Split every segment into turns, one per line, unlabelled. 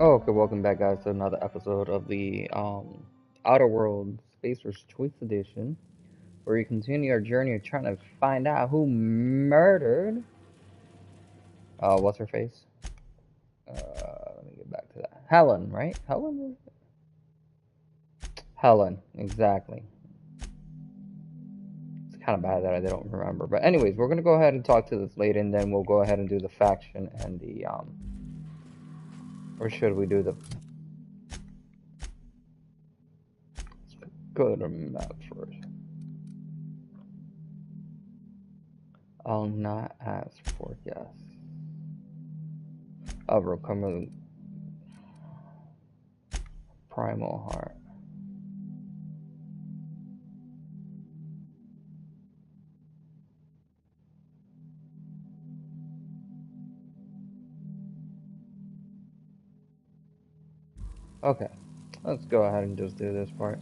Oh, okay, welcome back, guys, to another episode of the Outer Worlds Spacer's Choice Edition, where we continue our journey of trying to find out who murdered. What's her face? Let me get back to that. Helen, right? Helen? Helen, exactly. It's kind of bad that I don't remember. But, anyways, we're going to go ahead and talk to this lady, and then we'll go ahead and do the faction and the. Or should we do the. Go to the map first. I'll not ask for yes. Overcome primal heart. Okay, let's go ahead and just do this part.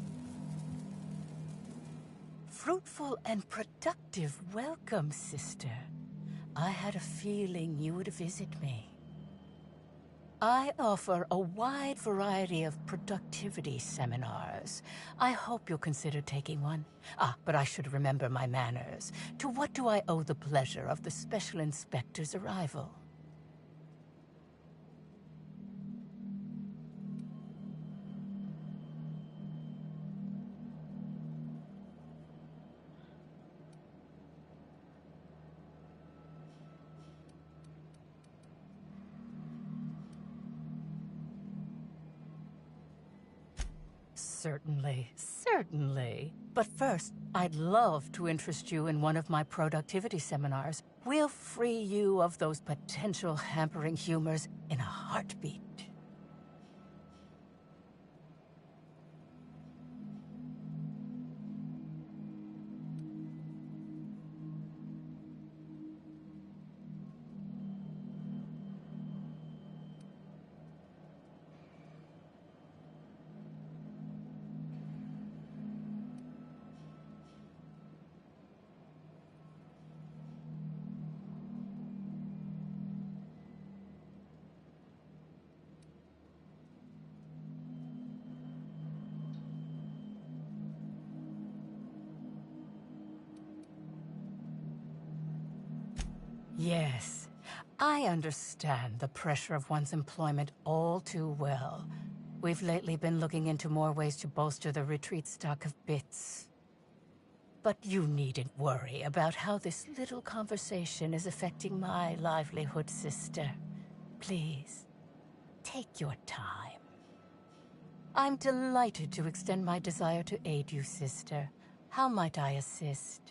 Fruitful and productive welcome, sister. I had a feeling you would visit me. I offer a wide variety of productivity seminars. I hope you'll consider taking one. But I should remember my manners. To what do I owe the pleasure of the Special Inspector's arrival? Certainly, certainly. But first, I'd love to interest you in one of my productivity seminars. We'll free you of those potential hampering humors in a heartbeat. Yes, I understand the pressure of one's employment all too well. We've lately been looking into more ways to bolster the retreat stock of bits. But you needn't worry about how this little conversation is affecting my livelihood, sister. Please, take your time. I'm delighted to extend my desire to aid you, sister. How might I assist?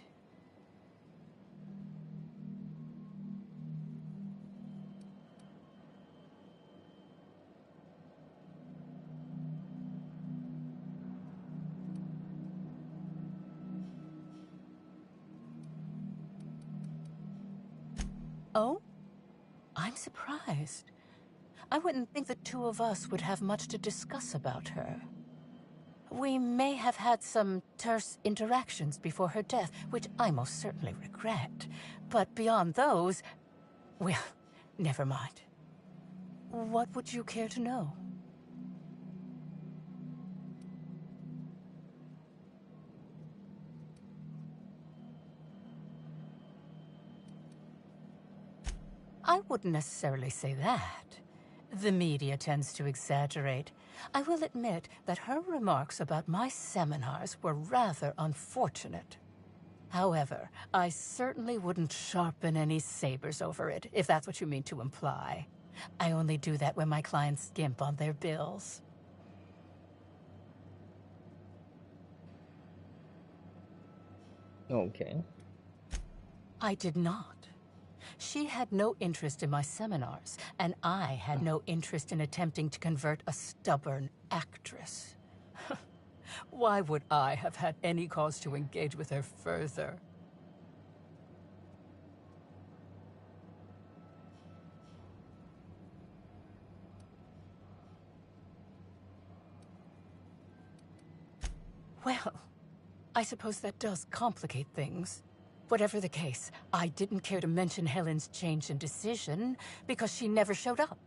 Oh? I'm surprised. I wouldn't think the two of us would have much to discuss about her. We may have had some terse interactions before her death, which I most certainly regret. But beyond those, well, never mind. What would you care to know? I wouldn't necessarily say that. The media tends to exaggerate. I will admit that her remarks about my seminars were rather unfortunate. However, I certainly wouldn't sharpen any sabers over it, if that's what you mean to imply. I only do that when my clients skimp on their bills.
Okay.
I did not. She had no interest in my seminars, and I had no interest in attempting to convert a stubborn actress. Why would I have had any cause to engage with her further? Well, I suppose that does complicate things. Whatever the case, I didn't care to mention Helen's change in decision because she never showed up.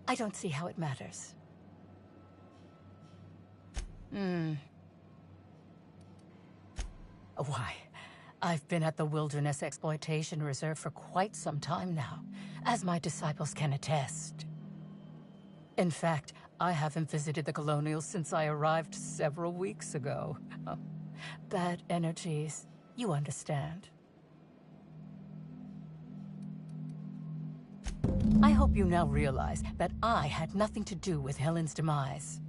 I don't see how it matters. Why, I've been at the Wilderness Exploitation Reserve for quite some time now, as my disciples can attest. In fact, I haven't visited the Colonials since I arrived several weeks ago. Bad energies, you understand. I hope you now realize that I had nothing to do with Helen's demise.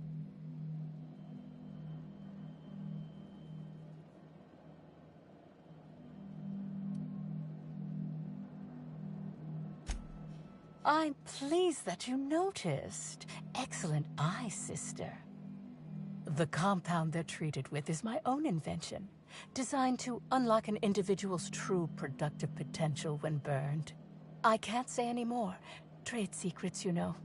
I'm pleased that you noticed. Excellent eye, sister. The compound they're treated with is my own invention, designed to unlock an individual's true productive potential when burned. I can't say any more. Trade secrets, you know.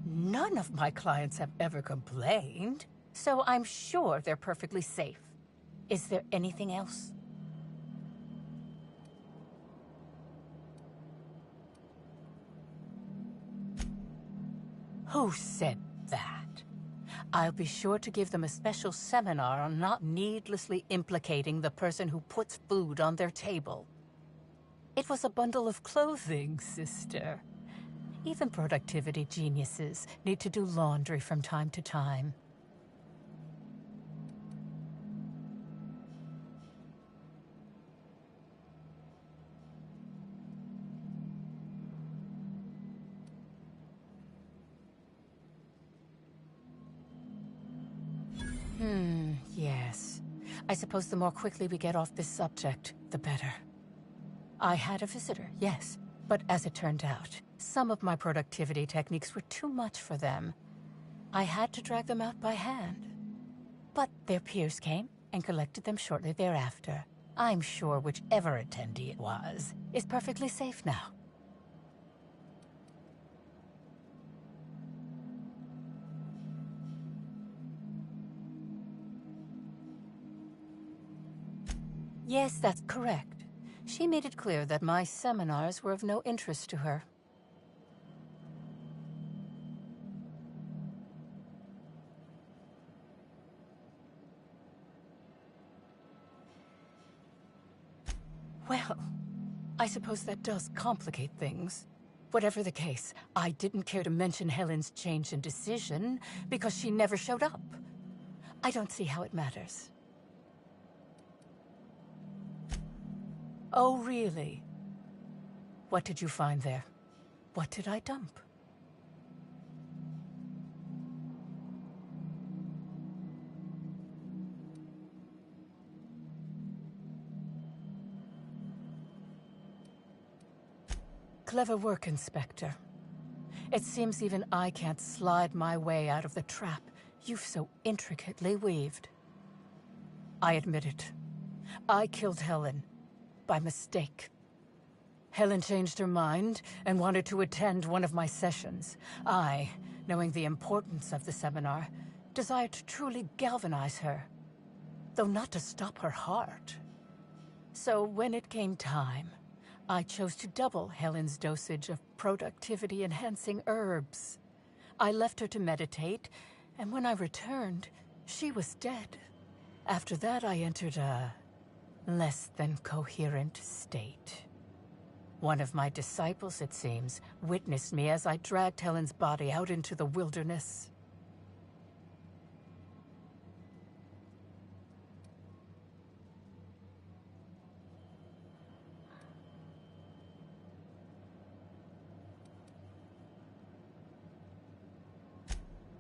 None of my clients have ever complained, so I'm sure they're perfectly safe. Is there anything else? Who said that? I'll be sure to give them a special seminar on not needlessly implicating the person who puts food on their table. It was a bundle of clothing, sister. Even productivity geniuses need to do laundry from time to time. Yes. I suppose the more quickly we get off this subject, the better. I had a visitor, yes. But as it turned out, some of my productivity techniques were too much for them. I had to drag them out by hand. But their peers came and collected them shortly thereafter. I'm sure whichever attendee it was is perfectly safe now. Yes, that's correct. She made it clear that my seminars were of no interest to her. Well, I suppose that does complicate things. Whatever the case, I didn't care to mention Helen's change in decision because she never showed up. I don't see how it matters. Oh, really? What did you find there? What did I dump? Clever work, Inspector. It seems even I can't slide my way out of the trap you've so intricately weaved. I admit it. I killed Helen. By mistake. Helen changed her mind and wanted to attend one of my sessions. I, knowing the importance of the seminar, desired to truly galvanize her, though not to stop her heart. So when it came time, I chose to double Helen's dosage of productivity-enhancing herbs. I left her to meditate, and when I returned, she was dead. After that, I entered a less than coherent state. One of my disciples, it seems, witnessed me as I dragged Helen's body out into the wilderness.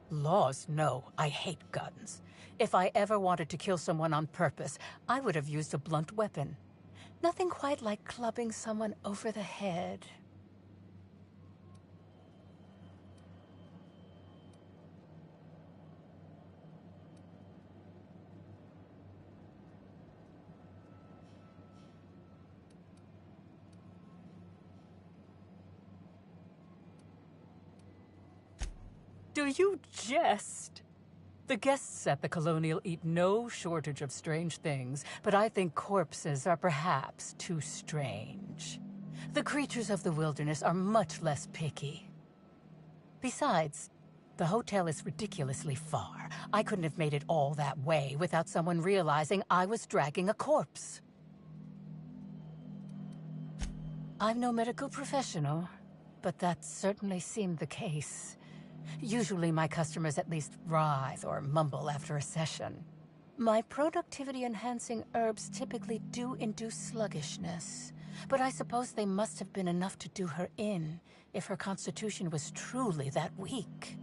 Laws, no. I hate guns. If I ever wanted to kill someone on purpose, I would have used a blunt weapon. Nothing quite like clubbing someone over the head. Do you jest? The guests at the Colonial eat no shortage of strange things, but I think corpses are perhaps too strange. The creatures of the wilderness are much less picky. Besides, the hotel is ridiculously far. I couldn't have made it all that way without someone realizing I was dragging a corpse. I'm no medical professional, but that certainly seemed the case. Usually my customers at least writhe or mumble after a session. My productivity-enhancing herbs typically do induce sluggishness, but I suppose they must have been enough to do her in if her constitution was truly that weak.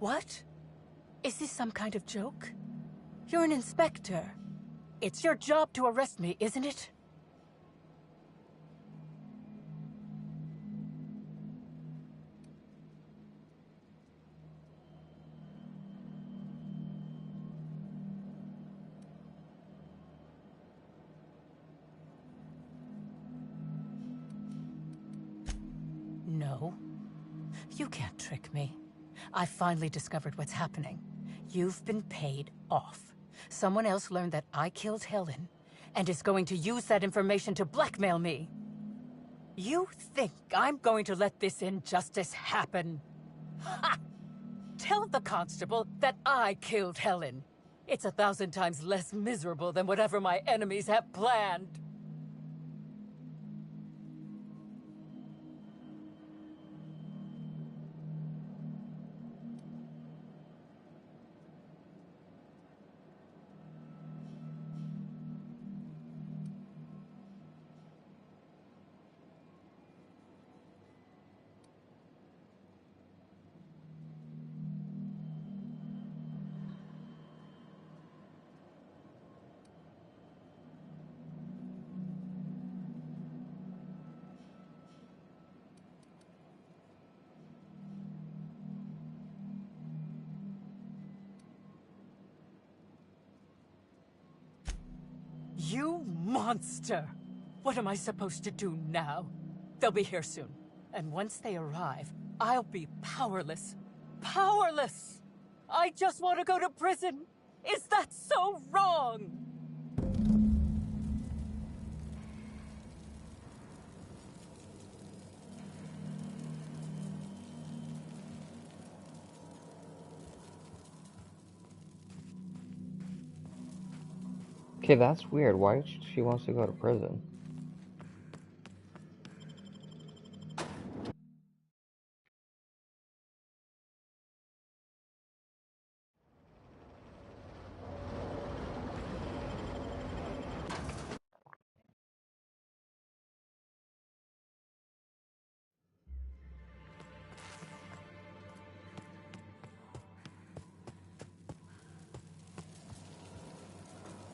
What? Is this some kind of joke? You're an inspector. It's your job to arrest me, isn't it? No. You can't trick me. I finally discovered what's happening. You've been paid off. Someone else learned that I killed Helen, and is going to use that information to blackmail me. You think I'm going to let this injustice happen? Ha! Tell the constable that I killed Helen. It's 1,000 times less miserable than whatever my enemies have planned. You monster! What am I supposed to do now? They'll be here soon. And once they arrive, I'll be powerless. Powerless! I just want to go to prison! Is that so wrong?
Okay, that's weird. Why she wants to go to prison?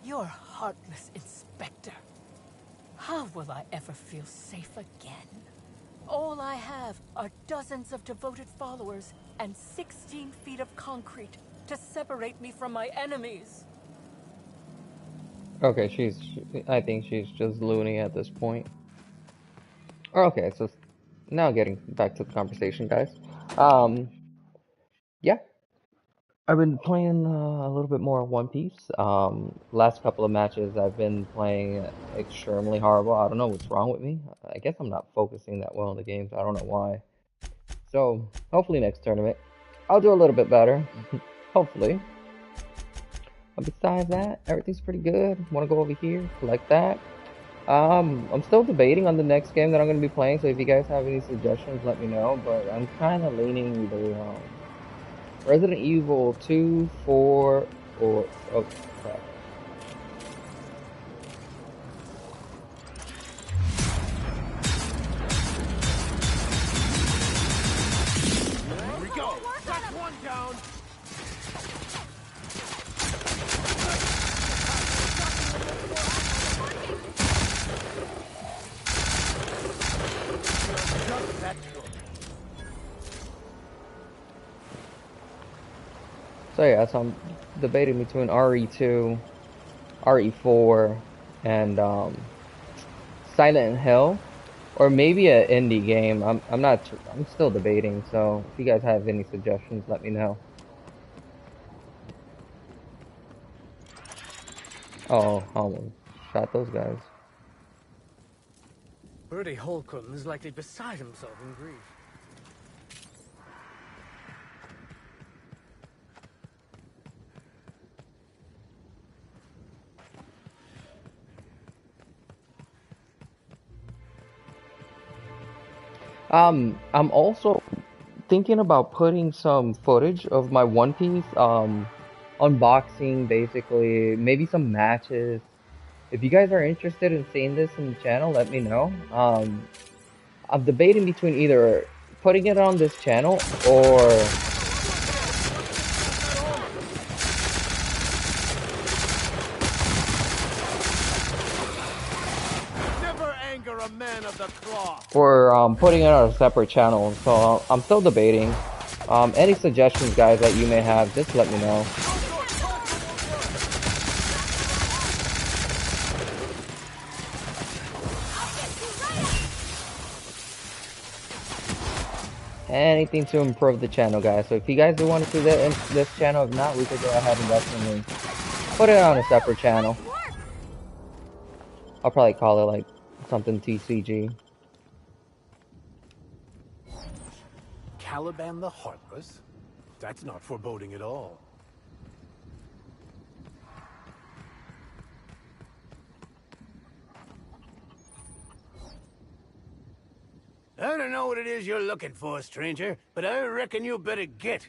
You're heartless, Inspector. How will I ever feel safe again? All I have are dozens of devoted followers and 16 feet of concrete to separate me from my enemies.
Okay, I think she's just loony at this point. Okay, so now getting back to the conversation, guys. Yeah, I've been playing a little bit more One Piece. Last couple of matches I've been playing extremely horrible. I don't know what's wrong with me. I guess I'm not focusing that well in the games. I don't know why. So hopefully next tournament I'll do a little bit better. Hopefully. But besides that, everything's pretty good. Want to go over here, select that. I'm still debating on the next game that I'm going to be playing. So if you guys have any suggestions, let me know. But I'm kind of leaning either Resident Evil 2, 4, or oh crap.
Here we go. That's one down. Just that good.
So yeah, so I'm debating between RE2, RE4, and Silent Hill, or maybe an indie game. I'm not. I'm still debating. So if you guys have any suggestions, let me know. Oh, almost shot those guys.
Bertie Holcomb is likely beside himself in grief.
I'm also thinking about putting some footage of my One Piece unboxing, basically, maybe some matches. If you guys are interested in seeing this in the channel, let me know. I'm debating between either putting it on this channel or
Never anger a man of the cloth.
putting it on a separate channel. So I'm still debating. Any suggestions, guys, that you may have, just let me know. Anything to improve the channel, guys. So if you guys do want to see that in this channel, if not, we could go ahead and definitely put it on a separate channel. I'll probably call it like something TCG.
Caliban the Heartless? That's not foreboding at all. I don't know what it is you're looking for, stranger, but I reckon you better get.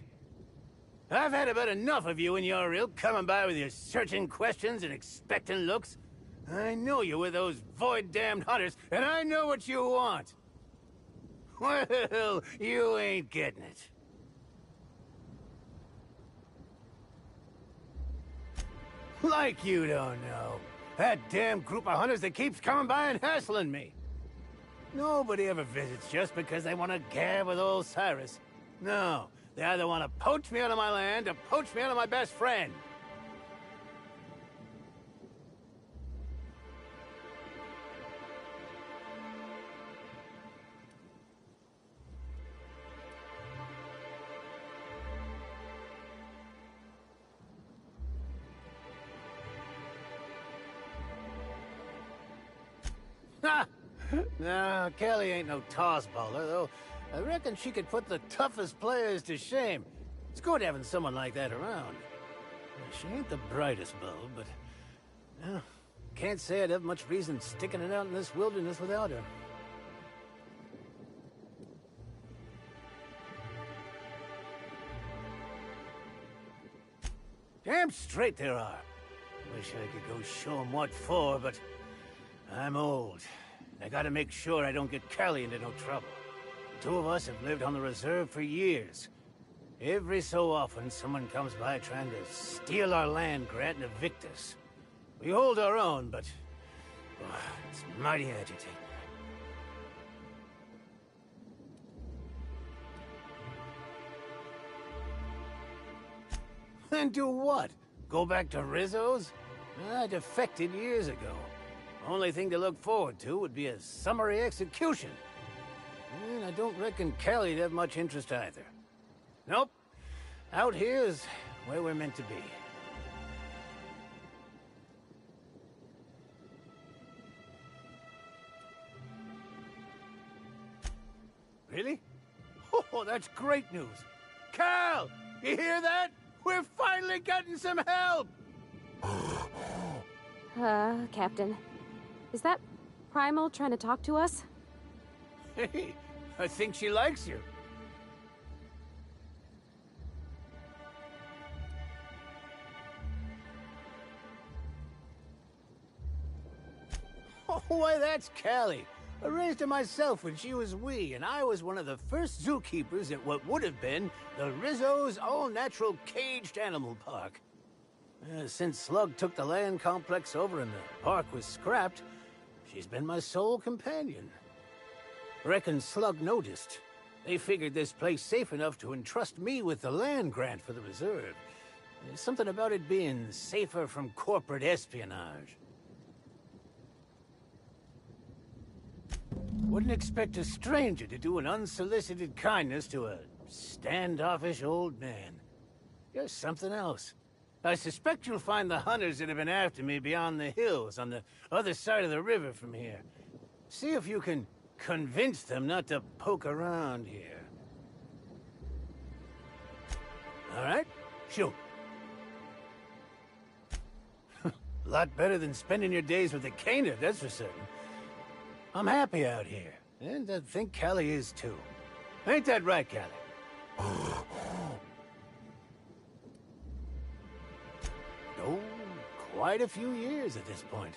I've had about enough of you and your ilk coming by with your searching questions and expectant looks. I know you with those void-damned hunters, and I know what you want. Well, you ain't getting it. Like you don't know. That damn group of hunters that keeps coming by and hassling me. Nobody ever visits just because they want to gab with old Cyrus. No, they either want to poach me out of my land or poach me out of my best friend. Ha! No, Kelly ain't no toss bowler, though. I reckon she could put the toughest players to shame. It's good having someone like that around. She ain't the brightest bulb, but... can't say I'd have much reason sticking it out in this wilderness without her. Damn straight there are. Wish I could go show 'em what for, but... I'm old. I gotta make sure I don't get Callie into no trouble. The two of us have lived on the reserve for years. Every so often, someone comes by trying to steal our land grant and evict us. We hold our own, but... it's mighty agitating. Then do what? Go back to Rizzo's? I defected years ago. Only thing to look forward to would be a summary execution. And I don't reckon Callie'd have much interest either. Nope. Out here is where we're meant to be. Really? Oh, that's great news. Cal! You hear that? We're finally getting some help!
Captain. Is that Primal trying to talk to us?
Hey, I think she likes you. Oh, why, that's Callie. I raised her myself when she was wee, and I was one of the first zookeepers at what would have been the Rizzo's all-natural caged animal park. Since Slug took the land complex over and the park was scrapped, she's been my sole companion. Reckon Slug noticed. They figured this place safe enough to entrust me with the land grant for the reserve. There's something about it being safer from corporate espionage. Wouldn't expect a stranger to do an unsolicited kindness to a standoffish old man. You're something else. I suspect you'll find the hunters that have been after me beyond the hills on the other side of the river from here. See if you can convince them not to poke around here. All right? Shoot. A lot better than spending your days with the Cana, that's for certain. I'm happy out here, and I think Callie is too. Ain't that right, Callie? Oh, quite a few years at this point.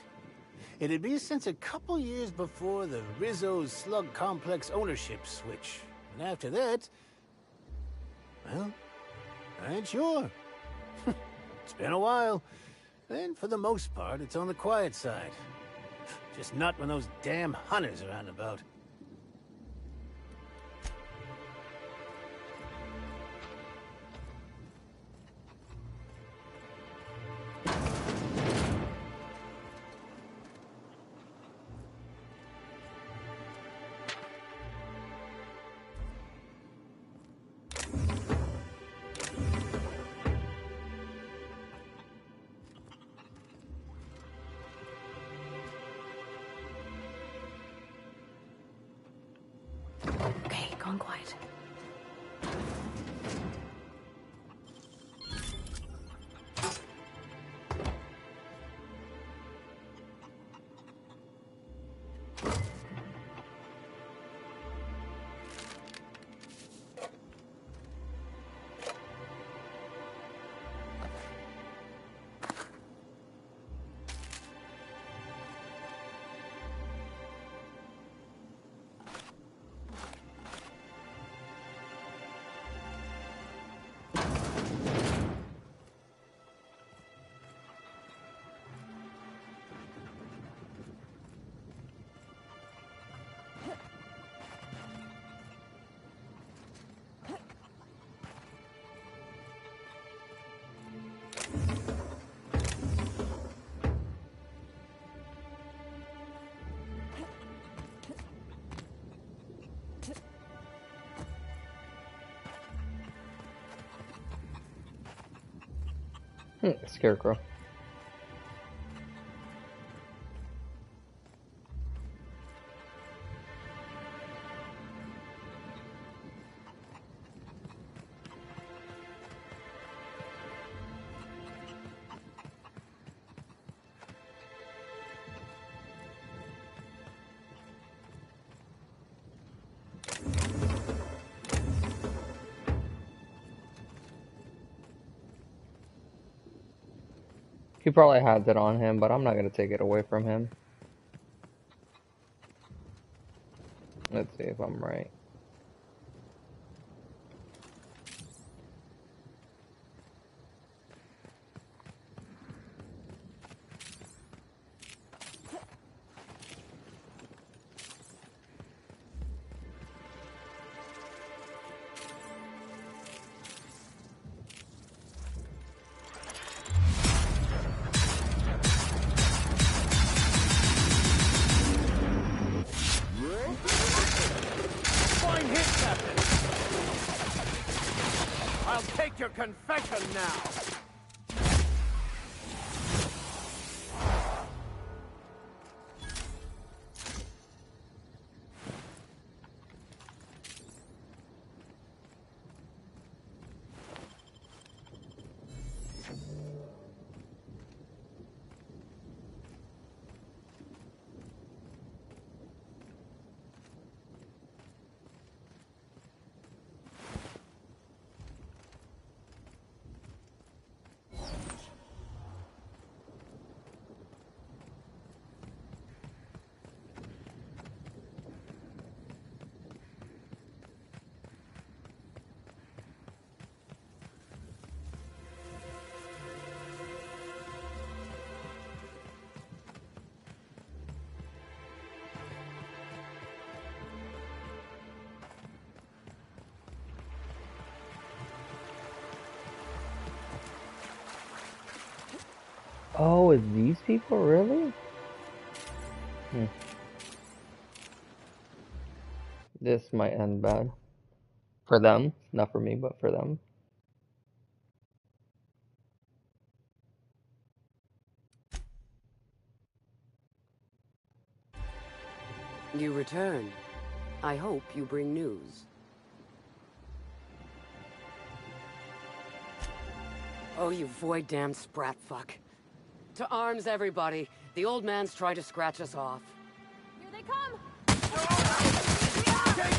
It'd be since a couple years before the Rizzo's Slug Complex ownership switch. And after that, well, I ain't sure. It's been a while. And for the most part, it's on the quiet side. Just not when those damn hunters are out and about.
Okay, gone quiet.
Scarecrow. He probably had that on him, but I'm not gonna take it away from him. Let's see if I'm right.
Fine hit, Captain! I'll take your confession now!
Oh, it's these people, really? Hmm. This might end bad. For them. Not for me, but for them.
You return. I hope you bring news. Oh, you void-damned sprat fuck. To arms, everybody. The old man's trying to scratch us off.
Here they come! Here I go!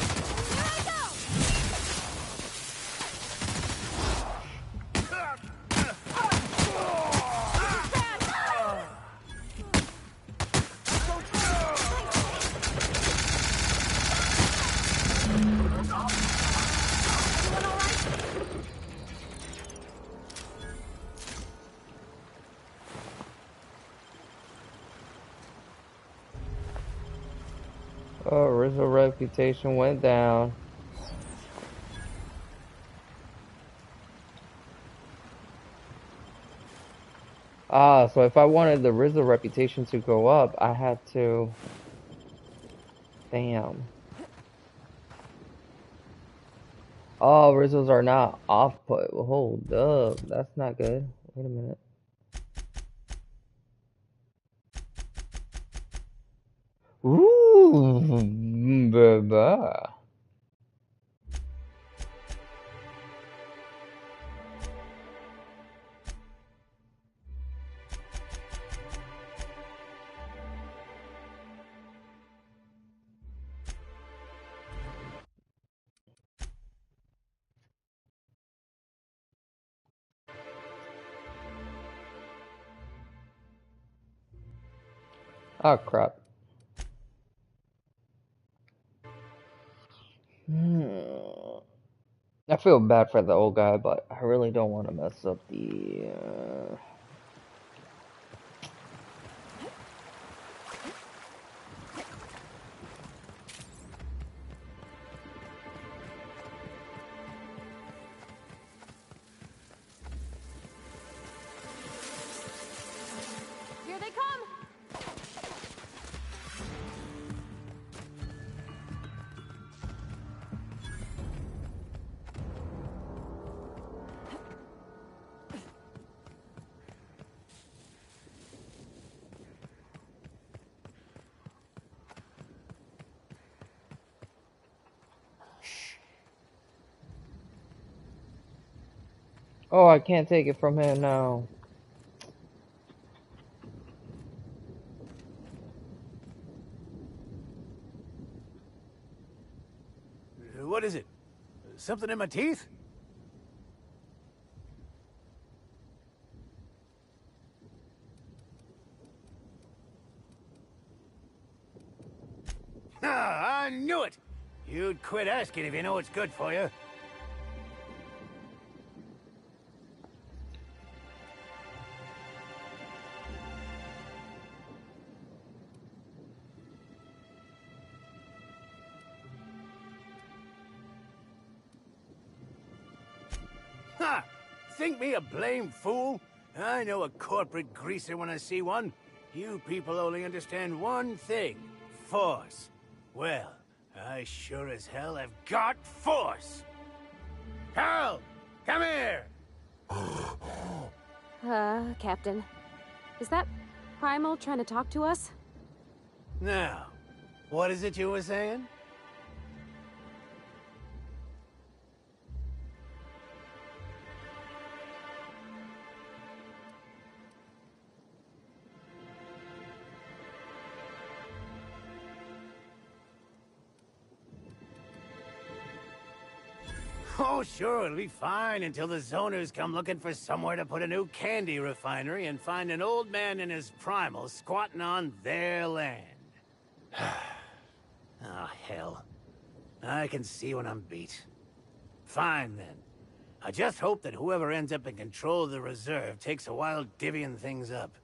Oh, Rizzo reputation went down. Ah, so if I wanted the Rizzo reputation to go up, I had to... Damn. Oh, Rizzos are not off-put. Well, hold up. That's not good. Wait a minute. Ooh, baby. Oh, crap. I feel bad for the old guy, but I really don't want to mess up the...
Here they come!
Oh, I can't take it from him now.
What is it? Something in my teeth? Ah, I knew it! You'd quit asking if you know what's good for you. Ha! Think me a blame fool? I know a corporate greaser when I see one. You people only understand one thing. Force. Well, I sure as hell have got force! Hal! Come here!
Captain. Is that Primal trying to talk to us?
Now, what is it you were saying? Oh, sure, it'll be fine until the zoners come looking for somewhere to put a new candy refinery and find an old man in his primal squatting on their land. Oh, hell. I can see when I'm beat. Fine, then. I just hope that whoever ends up in control of the reserve takes a while divvying things up.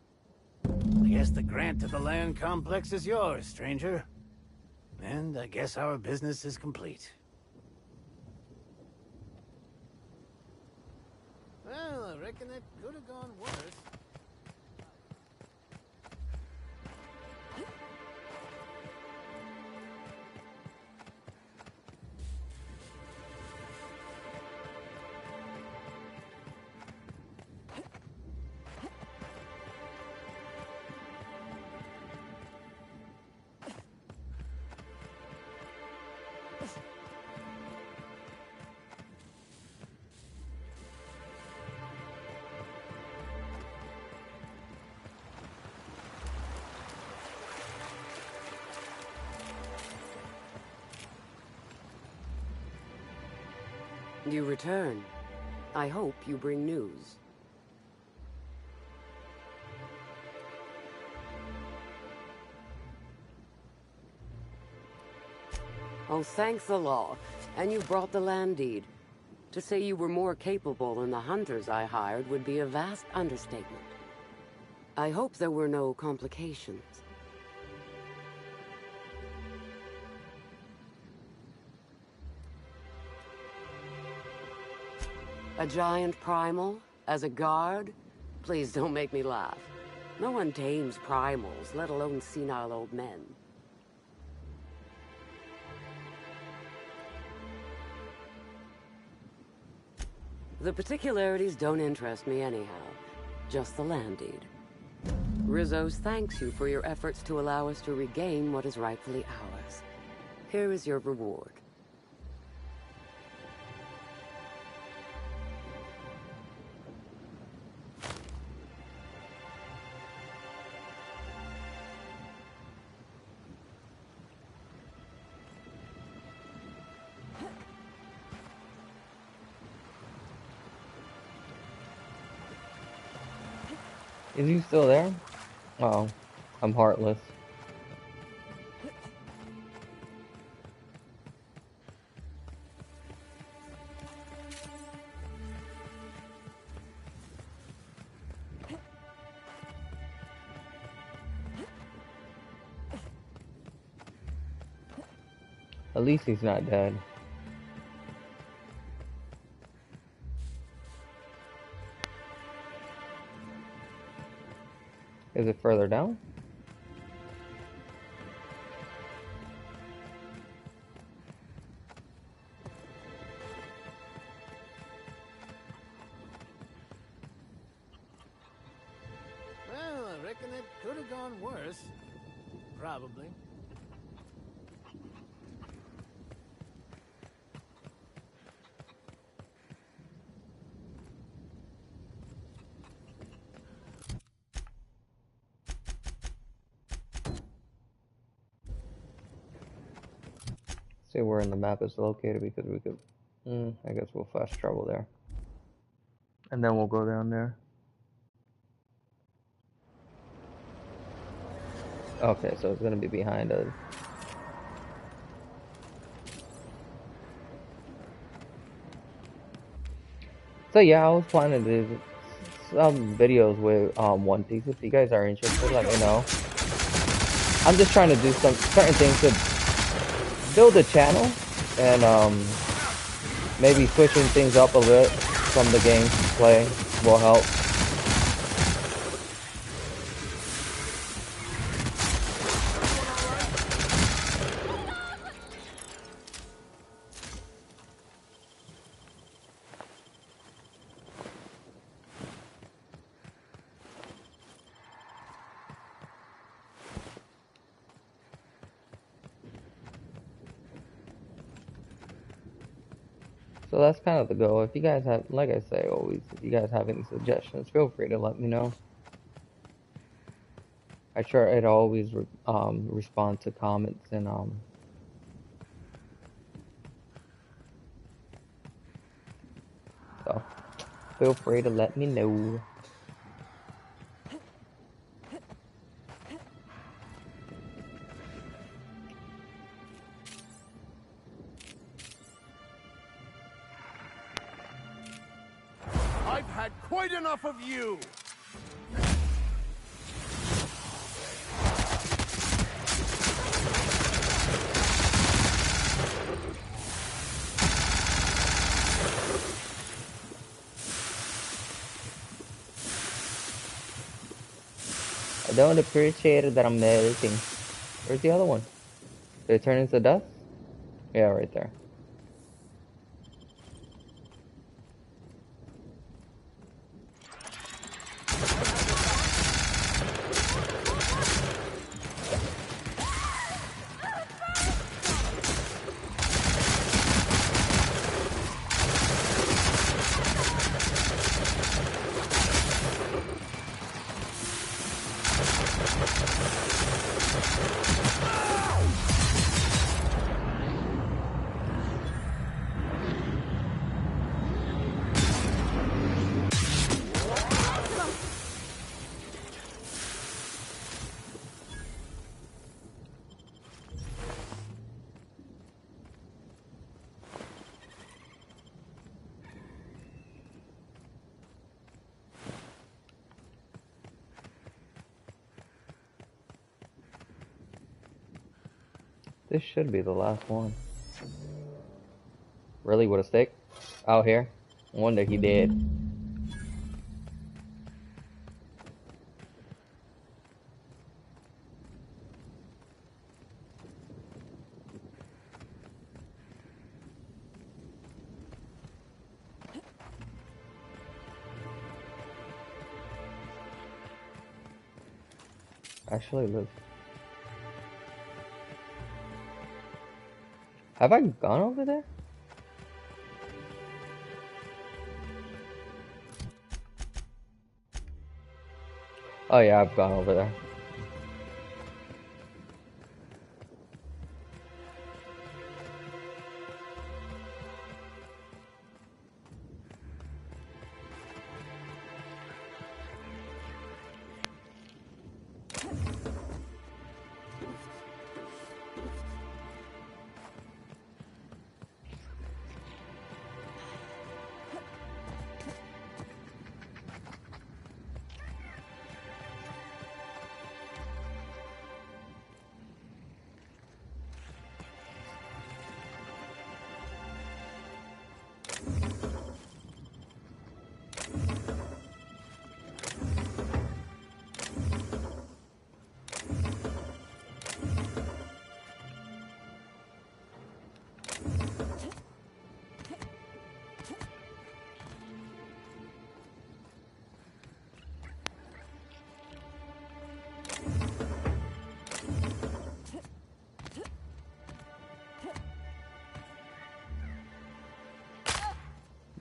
I guess the grant to the land complex is yours, stranger. And I guess our business is complete. Well, I reckon that could have gone worse.
You return. I hope you bring news. Oh, thank the law. And you brought the land deed. To say you were more capable than the hunters I hired would be a vast understatement. I hope there were no complications. A giant primal? As a guard? Please don't make me laugh. No one tames primals, let alone senile old men. The particularities don't interest me anyhow. Just the land deed. Rizzo's thanks you for your efforts to allow us to regain what is rightfully ours. Here is your reward.
Is he still there? Oh, I'm heartless. At least he's not dead. Is it further down?
Well, I reckon it could have gone worse. Probably.
See where in the map it's located because we could. I guess we'll fast travel there. And then we'll go down there. Okay, so it's gonna be behind us. So yeah, I was planning to do some videos with One Piece. If you guys are interested, let me know. I'm just trying to do some certain things to build a channel and maybe switching things up a bit from the gameplay will help. So that's kind of the goal. If you guys have, like I say always, if you guys have any suggestions, feel free to let me know. I try to always respond to comments and so feel free to let me know.
I've had quite enough of you!
I don't appreciate it that I'm melting. Where's the other one? Did it turn into dust? Yeah, right there. This should be the last one. Really, with a stick? Out here? Wonder he did. Actually, let's... Have I gone over there? Oh yeah, I've gone over there.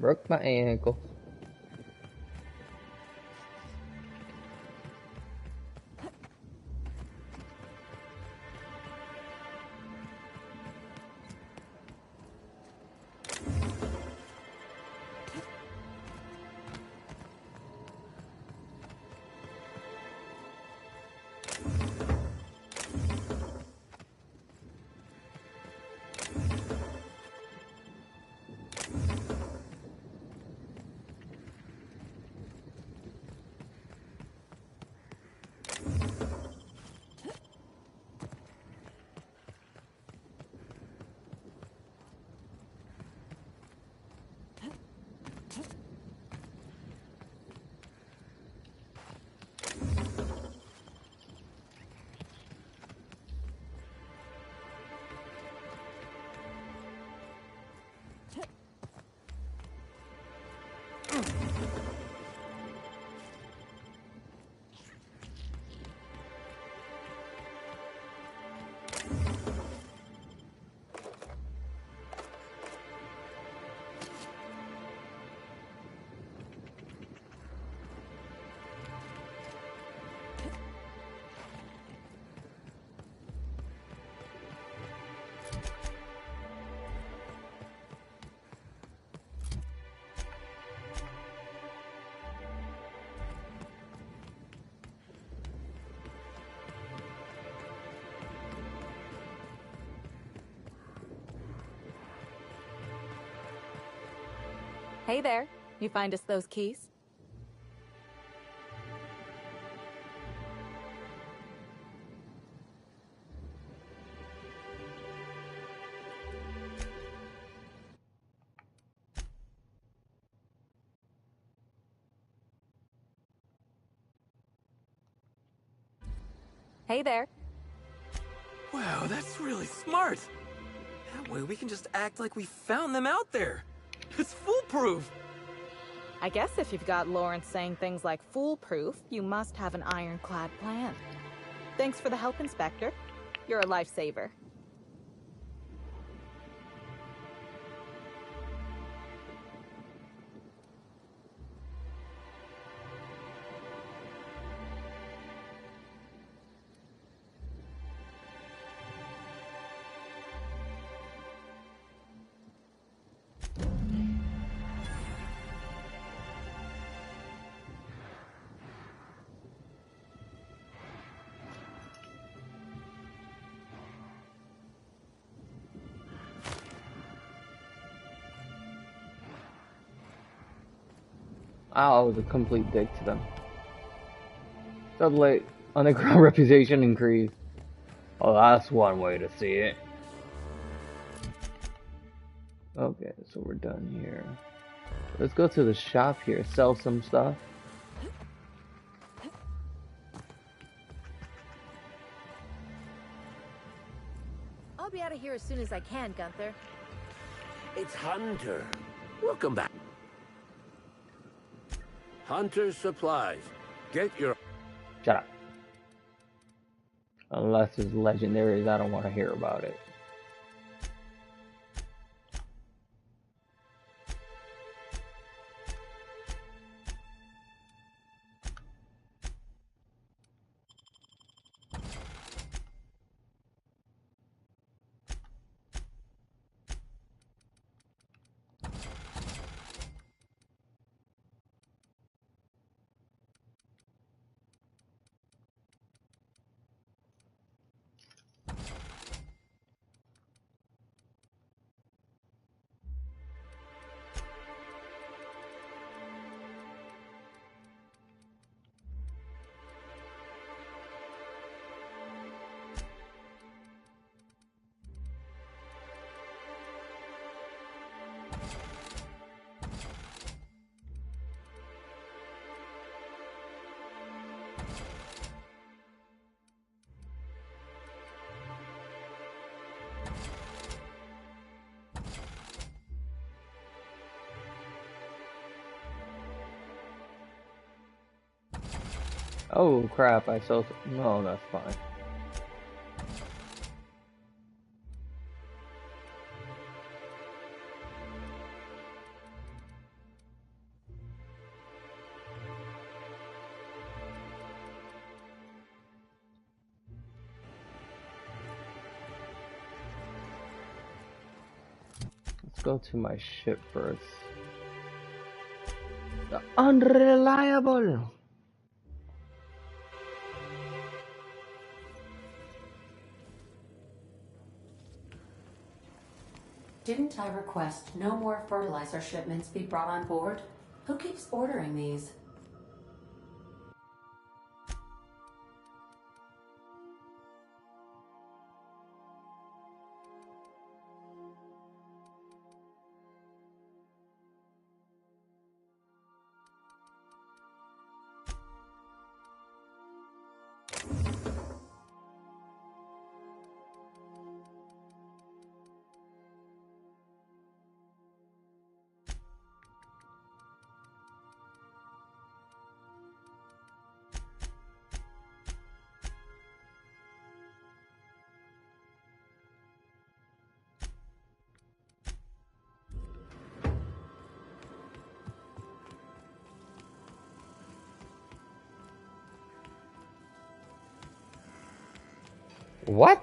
Broke my ankle.
Hey there. You find us those keys? Hey there.
Wow, that's really smart. That way we can just act like we found them out there. It's foolproof.
I guess if you've got Lawrence saying things like foolproof, you must have an ironclad plan. Thanks for the help, Inspector. You're a lifesaver.
I was a complete dick to them. Suddenly, underground reputation increased. Oh, that's one way to see it. Okay, so we're done here. Let's go to the shop here, sell some stuff.
I'll be out of here as soon as I can, Gunther.
It's Hunter. Welcome back. Hunter's Supplies. Get your...
Shut up. Unless it's legendaries, I don't want to hear about it. Oh crap, I sold. No, that's fine. Let's go to my ship first. The unreliable.
Didn't I request no more fertilizer shipments be brought on board? Who keeps ordering these?
What?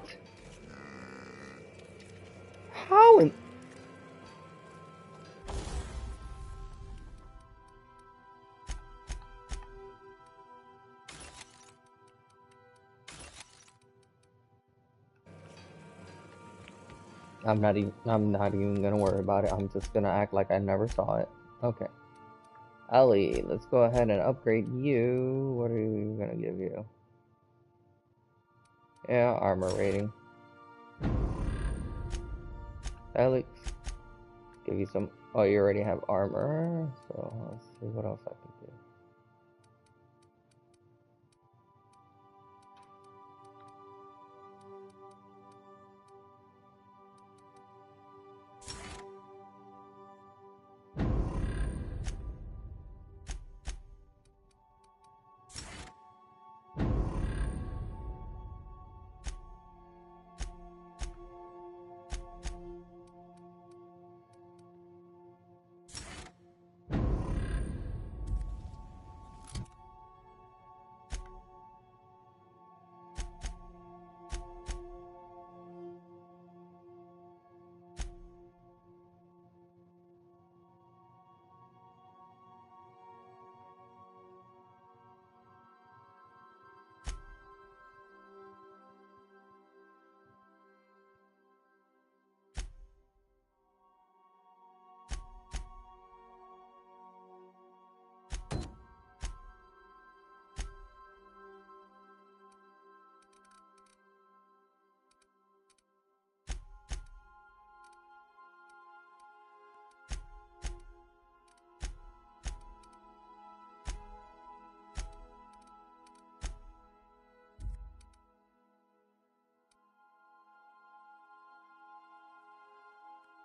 How in... I'm not even gonna worry about it. I'm just gonna act like I never saw it. Okay. Ellie, let's go ahead and upgrade you. What are you gonna give you? Yeah, armor rating. Alex, give you some. Oh, you already have armor. So let's see what else I can do.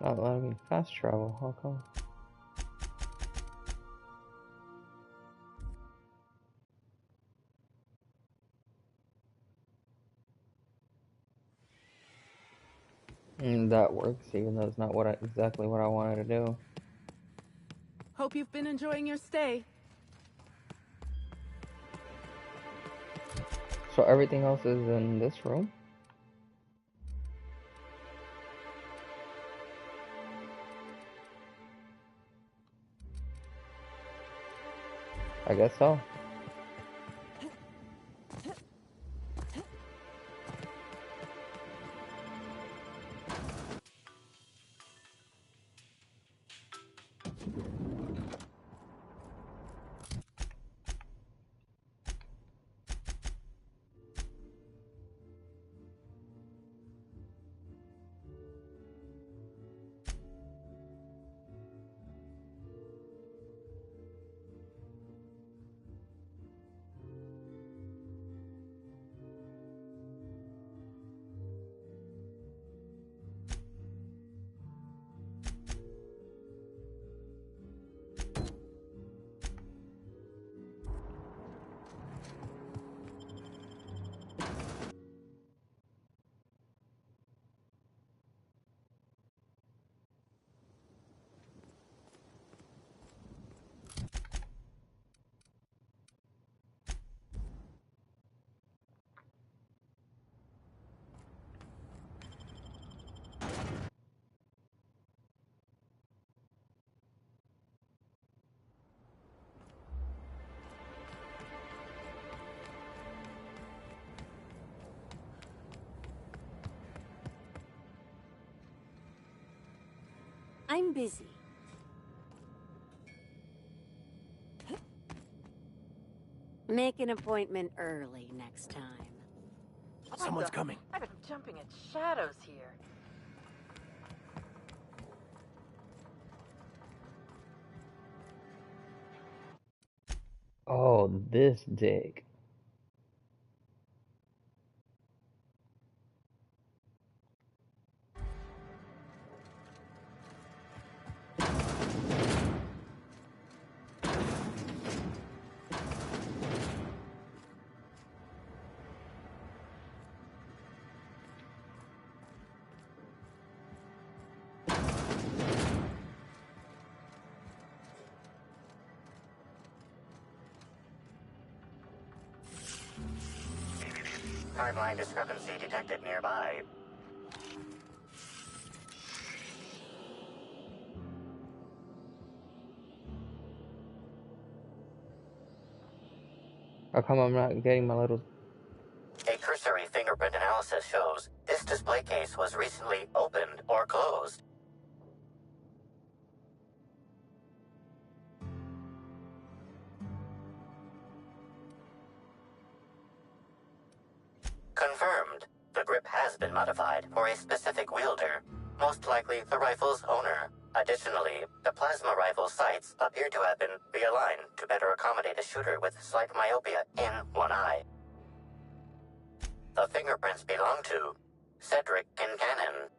Not letting me fast travel. How come? That works, even though it's not exactly what I wanted to do.
Hope you've been enjoying your stay.
So everything else is in this room? I guess so.
I'm busy. Make an appointment early next time.
Someone's coming.
I've been jumping at shadows here.
Oh, this dig.
Timeline discrepancy detected nearby.
How come I'm not getting my little...
A cursory fingerprint analysis shows this display case was recently opened or closed. Confirmed. The grip has been modified for a specific wielder, most likely the rifle's owner. Additionally, the plasma rifle sights appear to have been realigned to better accommodate a shooter with slight myopia in one eye. The fingerprints belong to Cedric Kincannon.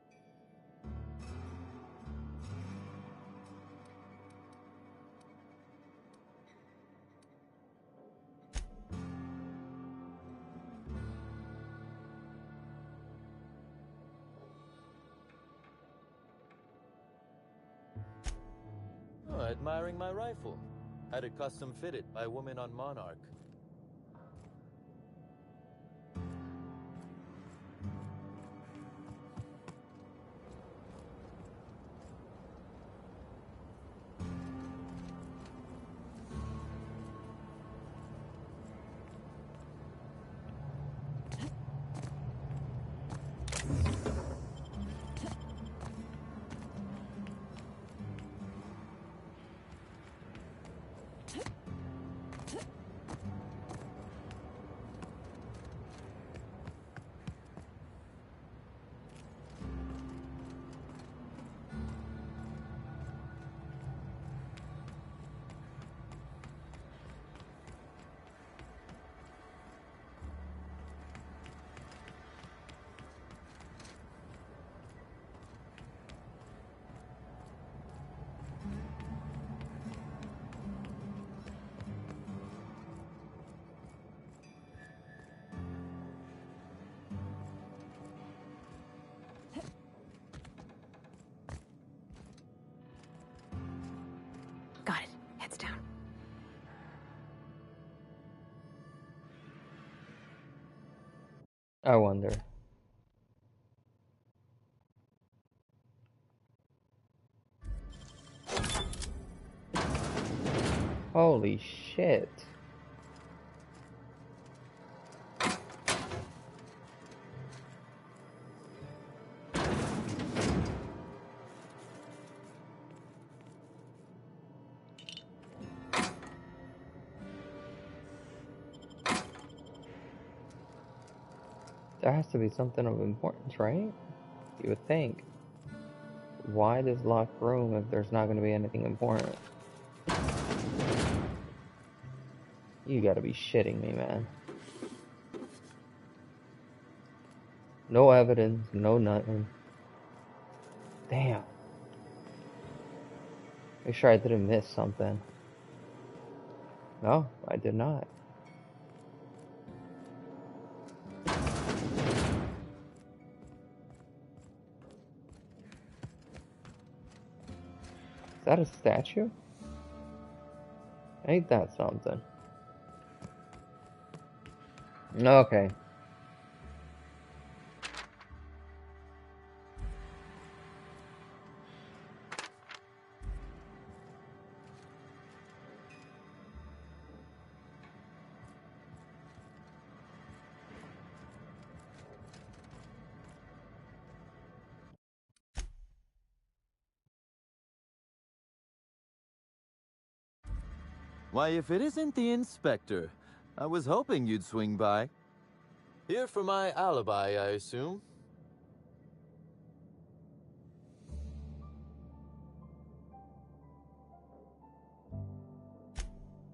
Oh, admiring my rifle. Had it custom fitted by a woman on Monarch.
I wonder. Holy shit. There has to be something of importance, right? You would think. Why this locked room if there's not going to be anything important? You gotta be shitting me, man. No evidence, no nothing. Damn. Make sure I didn't miss something. No, I did not. Is that a statue? Ain't that something? Okay.
Why, if it isn't the inspector, I was hoping you'd swing by. Here for my alibi, I assume?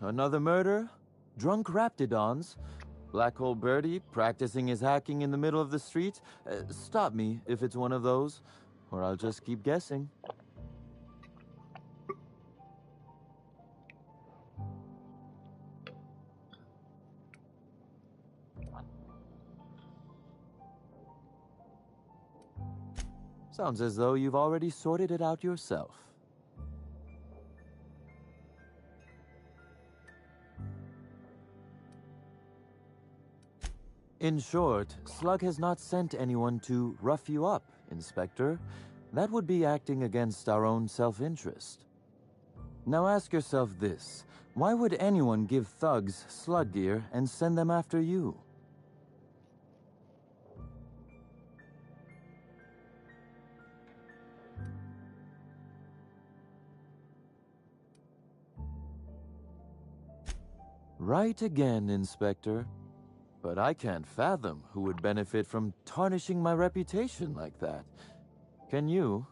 Another murder? Drunk Raptidons? Black Hole Birdie practicing his hacking in the middle of the street? Stop me if it's one of those, or I'll just keep guessing. Sounds as though you've already sorted it out yourself. In short, Slug has not sent anyone to rough you up, Inspector. That would be acting against our own self-interest. Now ask yourself this. Why would anyone give thugs Slug gear and send them after you? Right again, Inspector. But I can't fathom who would benefit from tarnishing my reputation like that. Can you?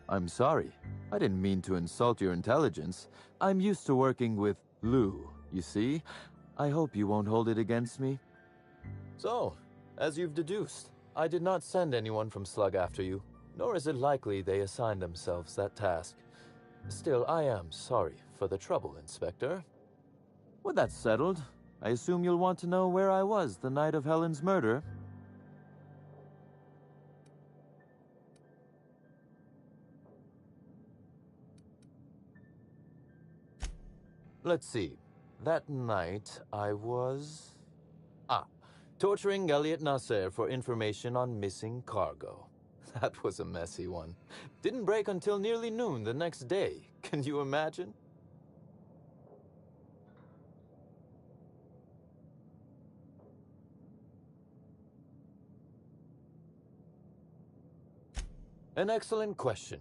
I'm sorry. I didn't mean to insult your intelligence. I'm used to working with Lou, you see? I hope you won't hold it against me. So, as you've deduced, I did not send anyone from Slug after you, nor is it likely they assigned themselves that task. Still, I am sorry for the trouble, Inspector. With that settled, I assume you'll want to know where I was the night of Helen's murder. Let's see. That night, I was... torturing Elliot Nasser for information on missing cargo. That was a messy one. Didn't break until nearly noon the next day. Can you imagine? An excellent question.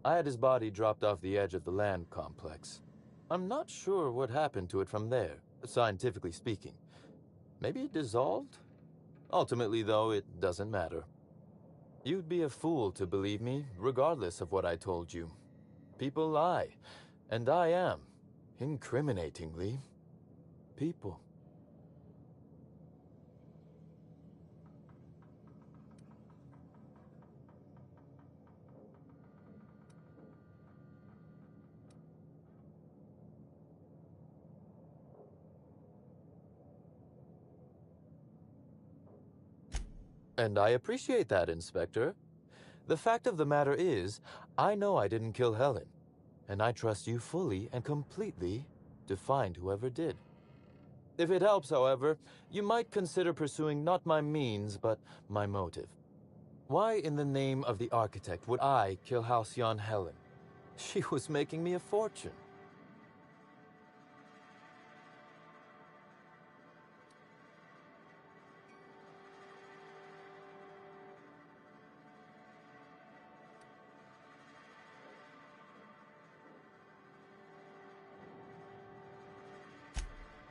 I had his body dropped off the edge of the land complex. I'm not sure what happened to it from there, scientifically speaking. Maybe it dissolved? Ultimately, though, it doesn't matter. You'd be a fool to believe me, regardless of what I told you. People lie, and I am, incriminatingly, people. And I appreciate that, Inspector. The fact of the matter is, I know I didn't kill Helen, and I trust you fully and completely to find whoever did. If it helps, however, you might consider pursuing not my means, but my motive. Why in the name of the architect would I kill Halcyon Helen? She was making me a fortune.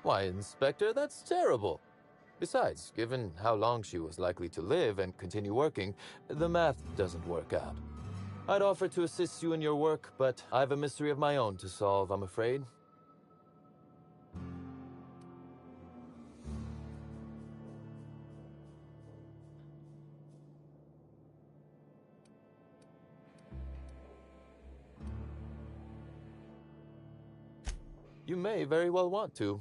Why, Inspector, that's terrible. Besides, given how long she was likely to live and continue working, the math doesn't work out. I'd offer to assist you in your work, but I have a mystery of my own to solve, I'm afraid. You may very well want to.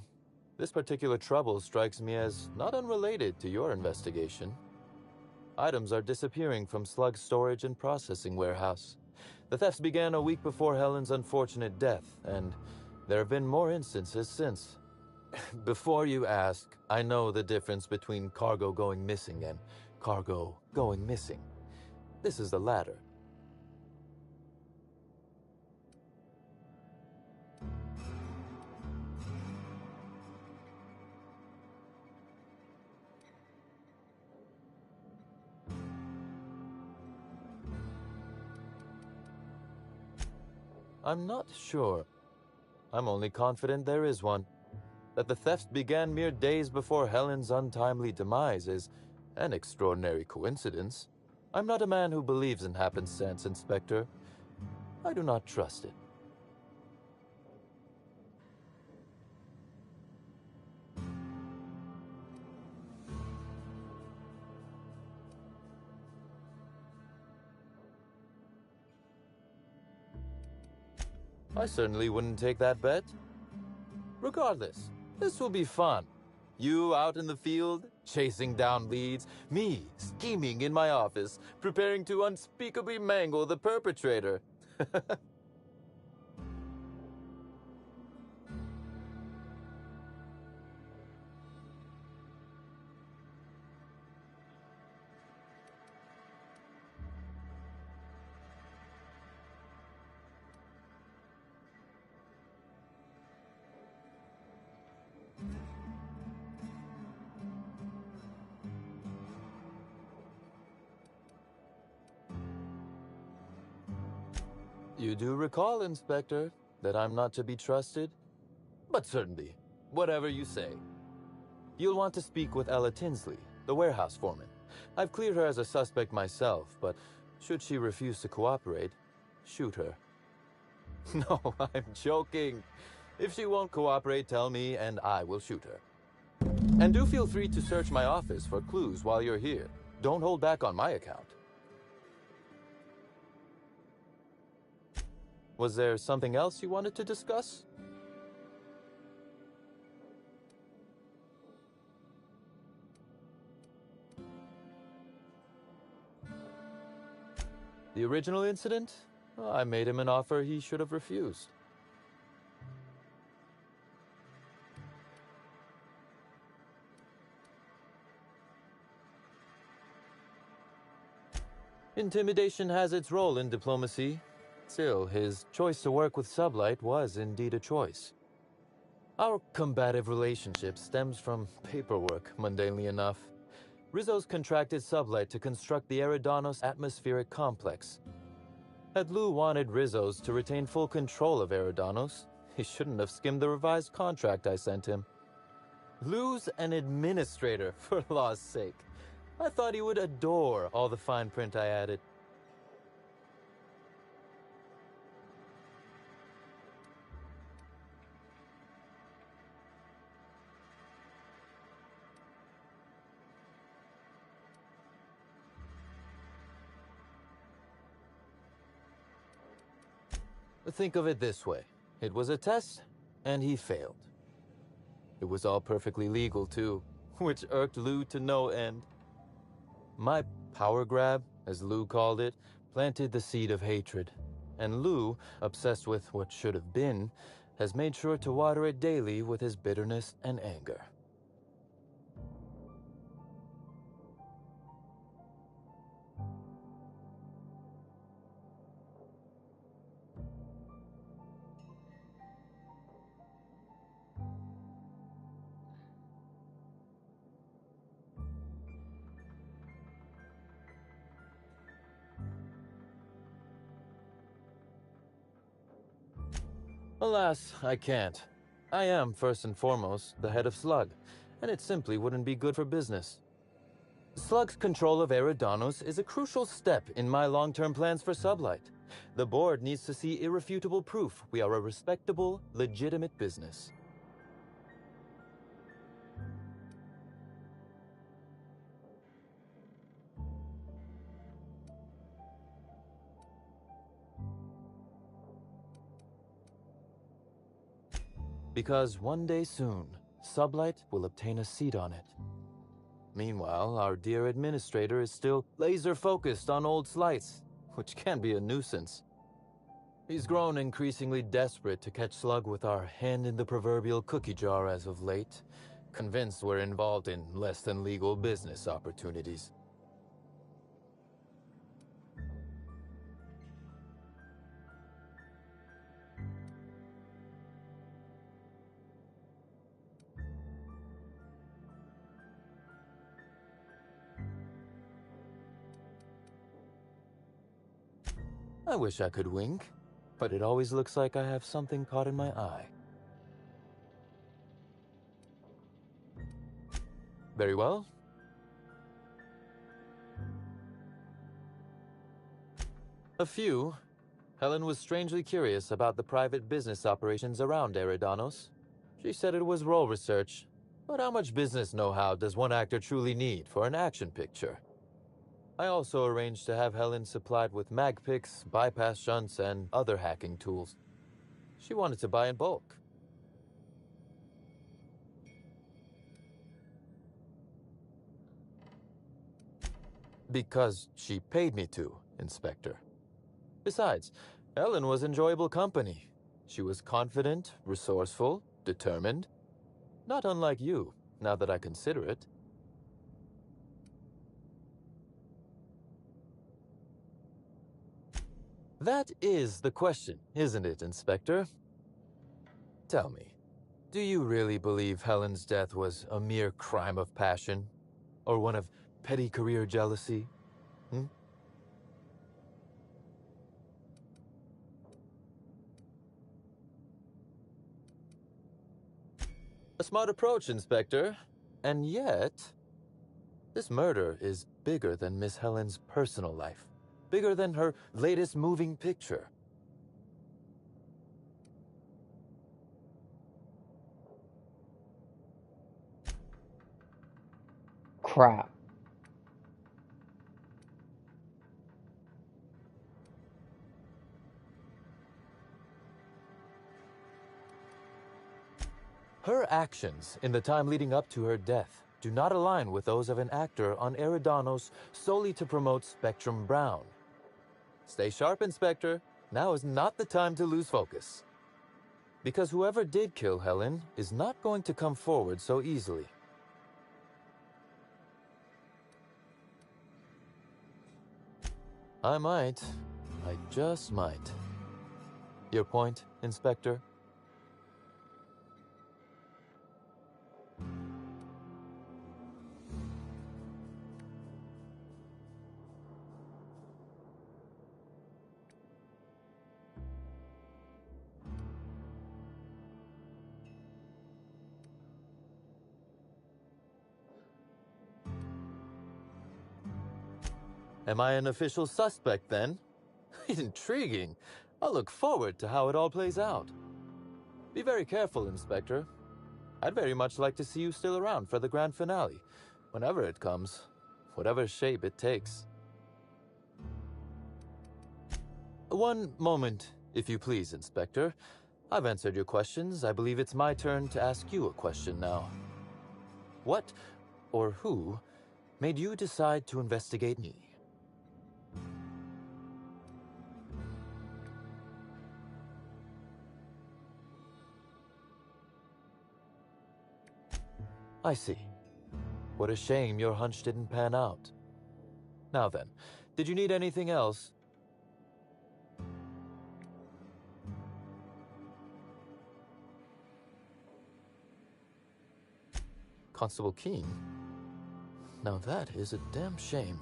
This particular trouble strikes me as not unrelated to your investigation. Items are disappearing from Slug's storage and processing warehouse. The thefts began a week before Helen's unfortunate death, and there have been more instances since. Before you ask, I know the difference between cargo going missing and cargo going missing. This is the latter. I'm not sure. I'm only confident there is one. That the thefts began mere days before Helen's untimely demise is an extraordinary coincidence. I'm not a man who believes in happenstance, Inspector. I do not trust it. I certainly wouldn't take that bet. Regardless, this will be fun. You out in the field, chasing down leads, me scheming in my office, preparing to unspeakably mangle the perpetrator. You do recall, Inspector, that I'm not to be trusted? But certainly, whatever you say. You'll want to speak with Ella Tinsley, the warehouse foreman. I've cleared her as a suspect myself, but should she refuse to cooperate, shoot her. No, I'm joking. If she won't cooperate, tell me and I will shoot her. And do feel free to search my office for clues while you're here. Don't hold back on my account. Was there something else you wanted to discuss? The original incident? I made him an offer he should have refused. Intimidation has its role in diplomacy. Still, his choice to work with Sublight was indeed a choice. Our combative relationship stems from paperwork, mundanely enough. Rizzo's contracted Sublight to construct the Eridanos atmospheric complex. Had Lou wanted Rizzo's to retain full control of Eridanos, he shouldn't have skimmed the revised contract I sent him. Lou's an administrator, for law's sake. I thought he would adore all the fine print I added. Think of it this way. It was a test, and he failed. It was all perfectly legal, too, which irked Lou to no end. My power grab, as Lou called it, planted the seed of hatred. And Lou, obsessed with what should have been, has made sure to water it daily with his bitterness and anger. Alas, I can't. I am, first and foremost, the head of Slug, and it simply wouldn't be good for business. Slug's control of Eridanos is a crucial step in my long-term plans for Sublight. The board needs to see irrefutable proof we are a respectable, legitimate business. Because one day soon, Sublight will obtain a seat on it. Meanwhile, our dear administrator is still laser-focused on old slights, which can be a nuisance. He's grown increasingly desperate to catch Slug with our hand in the proverbial cookie jar as of late, convinced we're involved in less than legal business opportunities. I wish I could wink, but it always looks like I have something caught in my eye. Very well. A few. Helen was strangely curious about the private business operations around Eridanos. She said it was role research, but how much business know-how does one actor truly need for an action picture? I also arranged to have Helen supplied with mag picks, bypass shunts, and other hacking tools. She wanted to buy in bulk. Because she paid me to, Inspector. Besides, Helen was enjoyable company. She was confident, resourceful, determined. Not unlike you, now that I consider it. That is the question, isn't it, Inspector? Tell me, do you really believe Helen's death was a mere crime of passion? Or one of petty career jealousy? A smart approach, Inspector. And yet, this murder is bigger than Miss Helen's personal life. Bigger than her latest moving picture.
Crap.
Her actions in the time leading up to her death do not align with those of an actor on Eridanos solely to promote Spectrum Brown. Stay sharp, Inspector. Now is not the time to lose focus. Because whoever did kill Helen is not going to come forward so easily. I might. I just might. Your point, Inspector? Am I an official suspect, then? Intriguing. I'll look forward to how it all plays out. Be very careful, Inspector. I'd very much like to see you still around for the grand finale, whenever it comes, whatever shape it takes. One moment, if you please, Inspector. I've answered your questions. I believe it's my turn to ask you a question now. What, or who, made you decide to investigate me? I see. What a shame your hunch didn't pan out. Now then, did you need anything else? Constable Keene? Now that is a damn shame.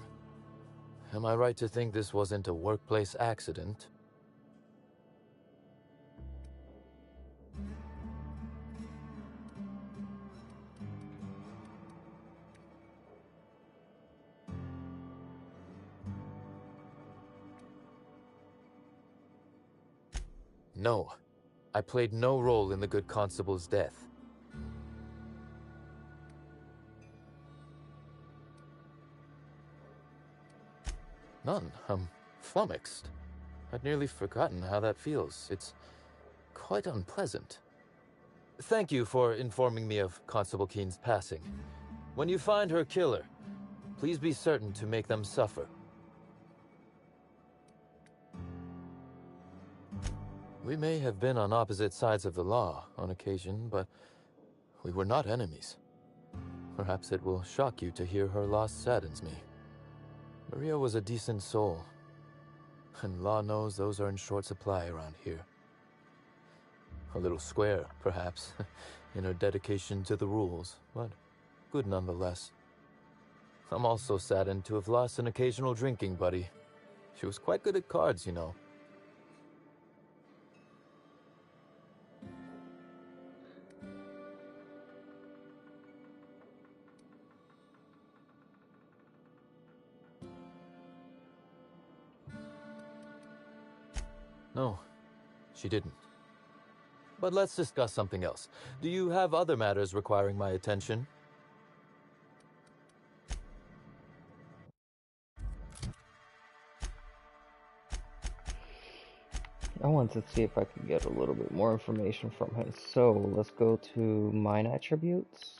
Am I right to think this wasn't a workplace accident? No. I played no role in the good constable's death. None. I'm flummoxed. I'd nearly forgotten how that feels. It's quite unpleasant. Thank you for informing me of Constable Keene's passing. When you find her killer, please be certain to make them suffer. We may have been on opposite sides of the law on occasion, but we were not enemies. Perhaps it will shock you to hear her loss saddens me. Maria was a decent soul, and law knows those are in short supply around here. A little square, perhaps, in her dedication to the rules, but good nonetheless. I'm also saddened to have lost an occasional drinking buddy. She was quite good at cards, you know. No, she didn't. But let's discuss something else. Do you have other matters requiring my attention?
I want to see if I can get a little bit more information from him. So let's go to mine attributes.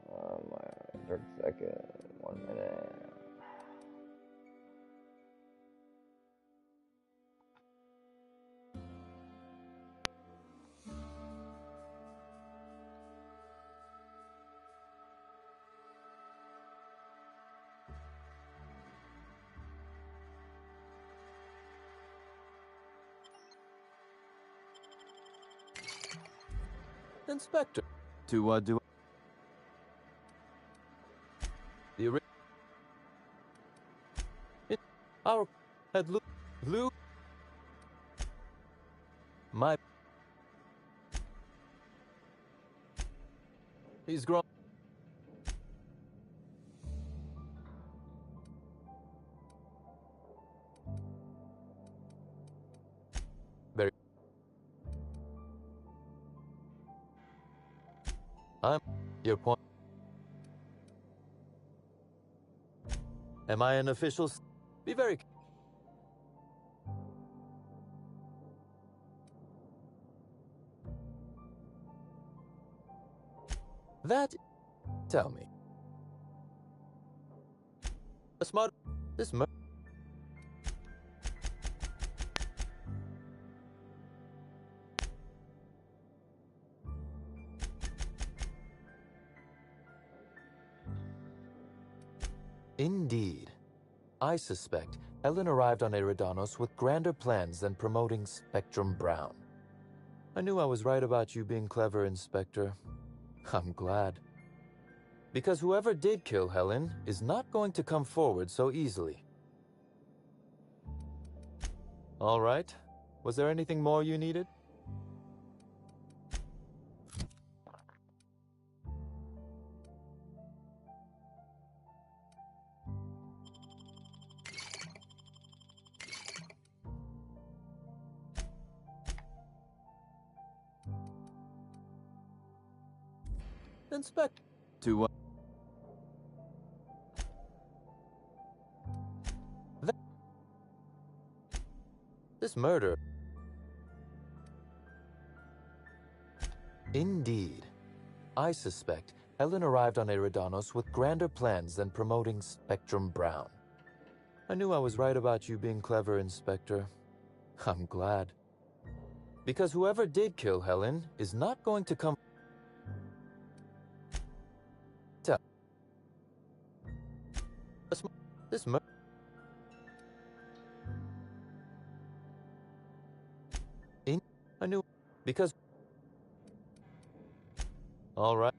My 30-second, 1 minute.
Inspector. To what do the our had Lou my he's grown very I'm your point. Am I an official? Be very that tell me. A smart this Indeed. I suspect Ellen arrived on Eridanos with grander plans than promoting Spectrum Brown. I knew I was right about you being clever, Inspector. I'm glad. Because whoever did kill Helen is not going to come forward so easily. All right. Was there anything more you needed? Inspect to what? This murder. Indeed. I suspect Helen arrived on Eridanos with grander plans than promoting Spectrum Brown. I knew I was right about you being clever, Inspector. I'm glad. Because whoever did kill Helen is not going to come... This I knew... Because... All right.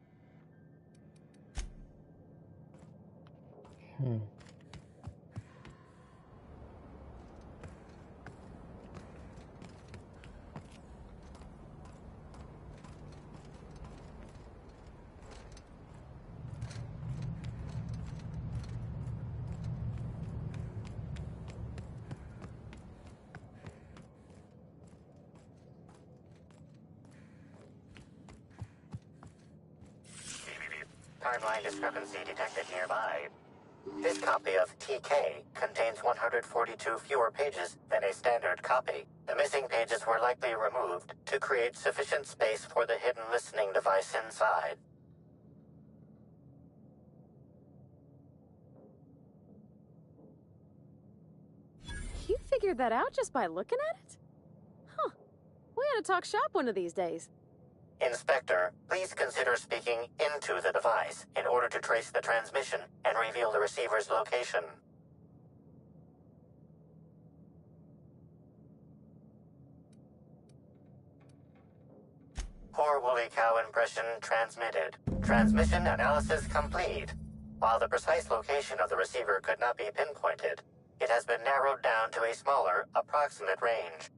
Timeline discrepancy detected nearby. This copy of TK contains 142 fewer pages than a standard copy. The missing pages were likely removed to create sufficient space for the hidden listening device inside.
You figured that out just by looking at it? Huh. We ought to talk shop one of these days.
Inspector, please consider speaking into the device in order to trace the transmission and reveal the receiver's location. Poor woolly cow impression transmitted. Transmission analysis complete. While the precise location of the receiver could not be pinpointed, it has been narrowed down to a smaller, approximate range.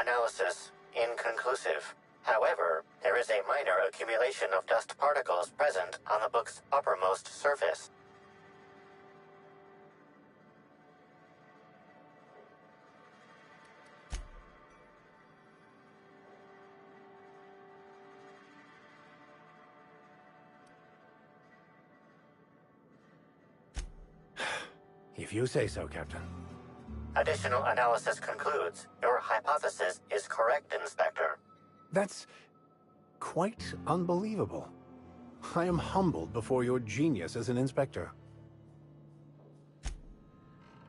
Analysis inconclusive. However, there is a minor accumulation of dust particles present on the book's uppermost surface.
If you say so, Captain.
Additional analysis concludes your hypothesis is correct, Inspector.
That's quite unbelievable. I am humbled before your genius as an inspector.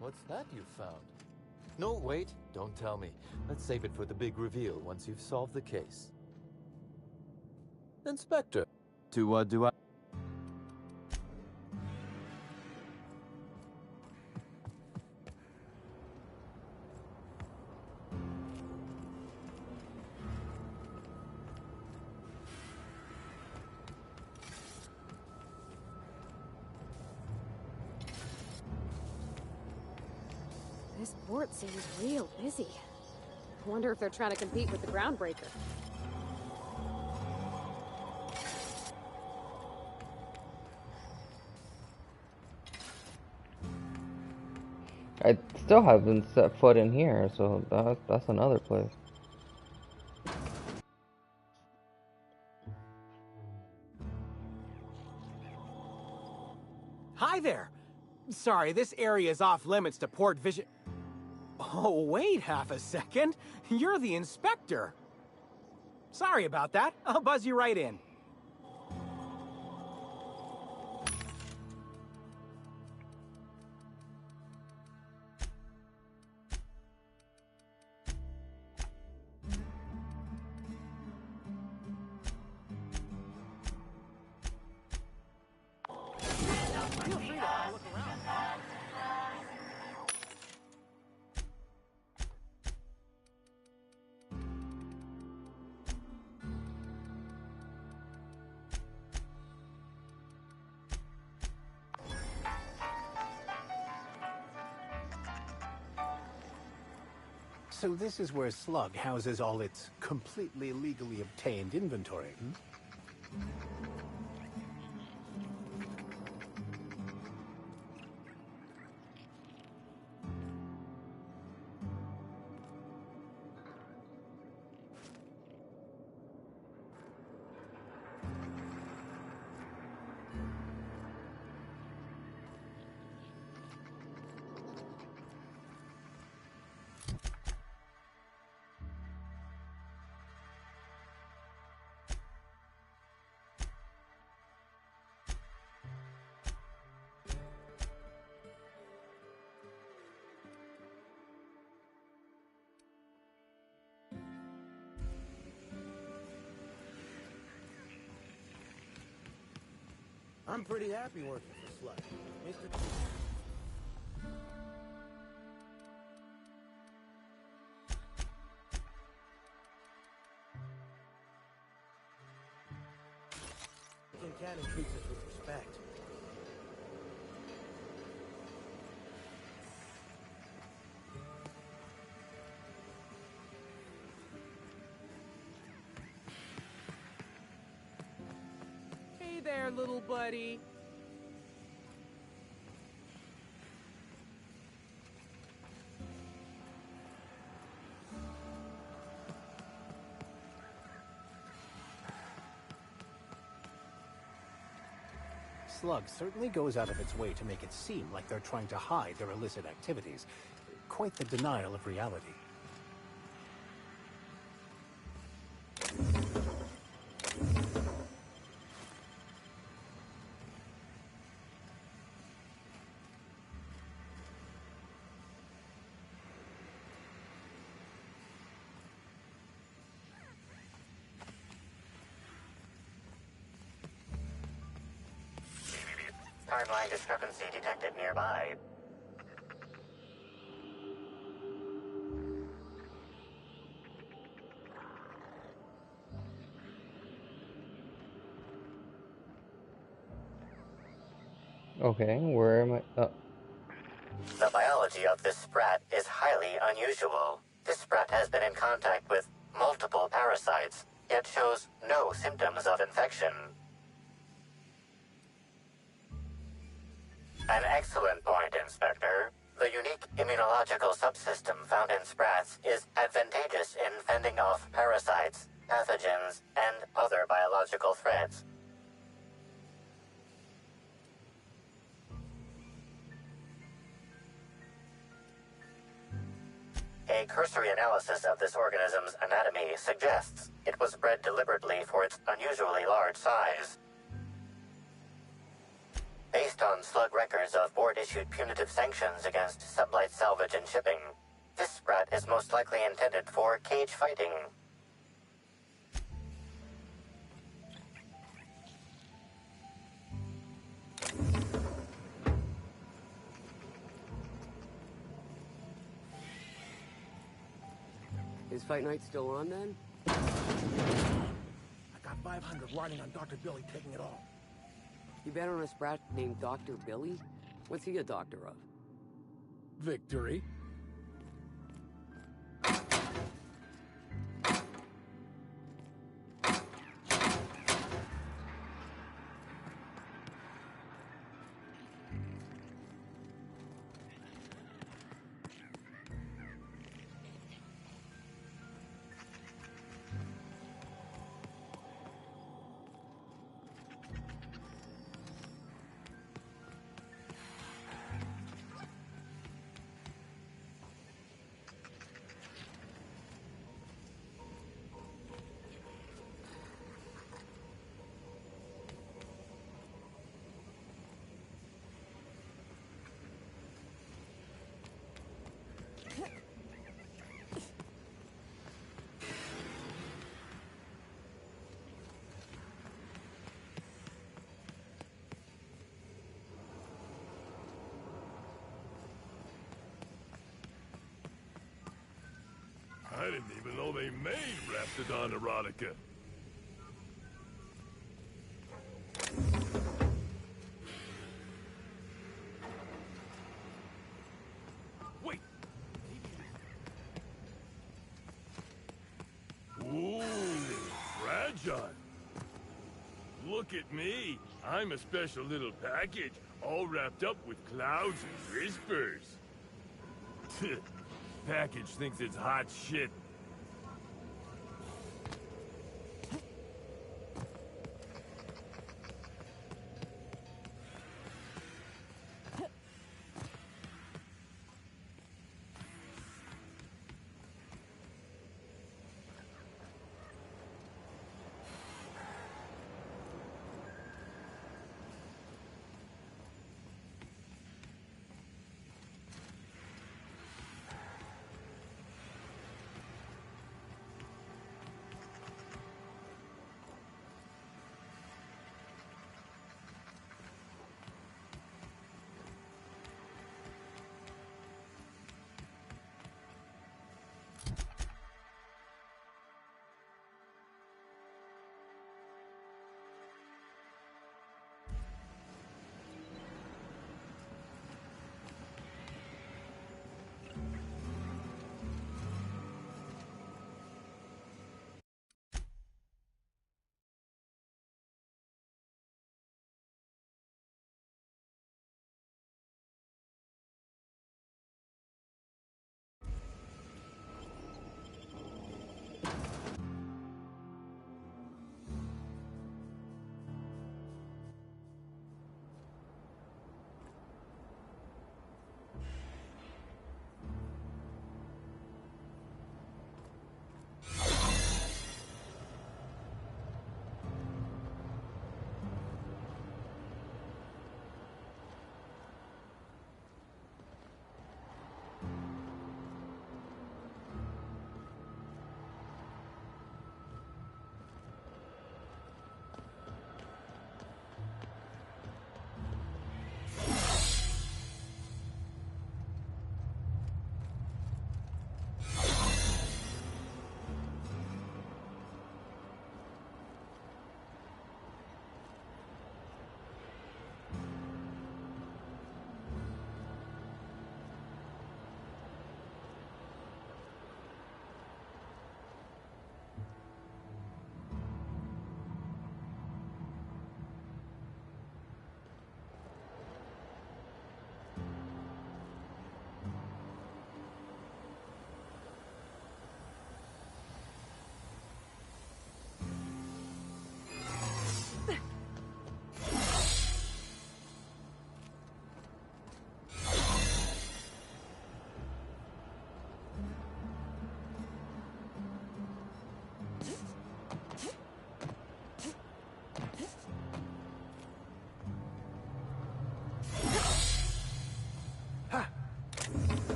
What's that you found? No, wait, don't tell me. Let's save it for the big reveal once you've solved the case. Inspector, do I...
This port seems real busy. I wonder if they're trying to compete with the Groundbreaker.
I still haven't set foot in here, so that's another place.
Hi there! Sorry, this area is off limits to port vision. Oh, wait half a second. You're the inspector. Sorry about that. I'll buzz you right in. Feel free to have a look around.
So this is where Slug houses all its completely legally obtained inventory, hmm?
I'm pretty happy working for Slug. Mr. Cannon treats us with respect.
Hey there, little buddy.
Slug certainly goes out of its way to make it seem like they're trying to hide their illicit activities. Quite the denial of reality.
Timeline discrepancy detected nearby.
Okay, where am I?
The biology of this sprat is highly unusual. This sprat has been in contact with multiple parasites, yet shows no symptoms of infection. An excellent point, Inspector. The unique immunological subsystem found in sprats is advantageous in fending off parasites, pathogens, and other biological threats. A cursory analysis of this organism's anatomy suggests it was bred deliberately for its unusually large size. Based on Slug records of board-issued punitive sanctions against sublight salvage and shipping, this sprat is most likely intended for cage fighting.
Is Fight Night still on, then?
I got 500 riding on Dr. Billy taking it all.
You bet on a sprat named Dr. Billy? What's he a doctor of?
Victory.
I didn't even know they made Raptidon erotica. Wait. Ooh, fragile. Look at me. I'm a special little package, all wrapped up with clouds and whispers. Package thinks it's hot shit.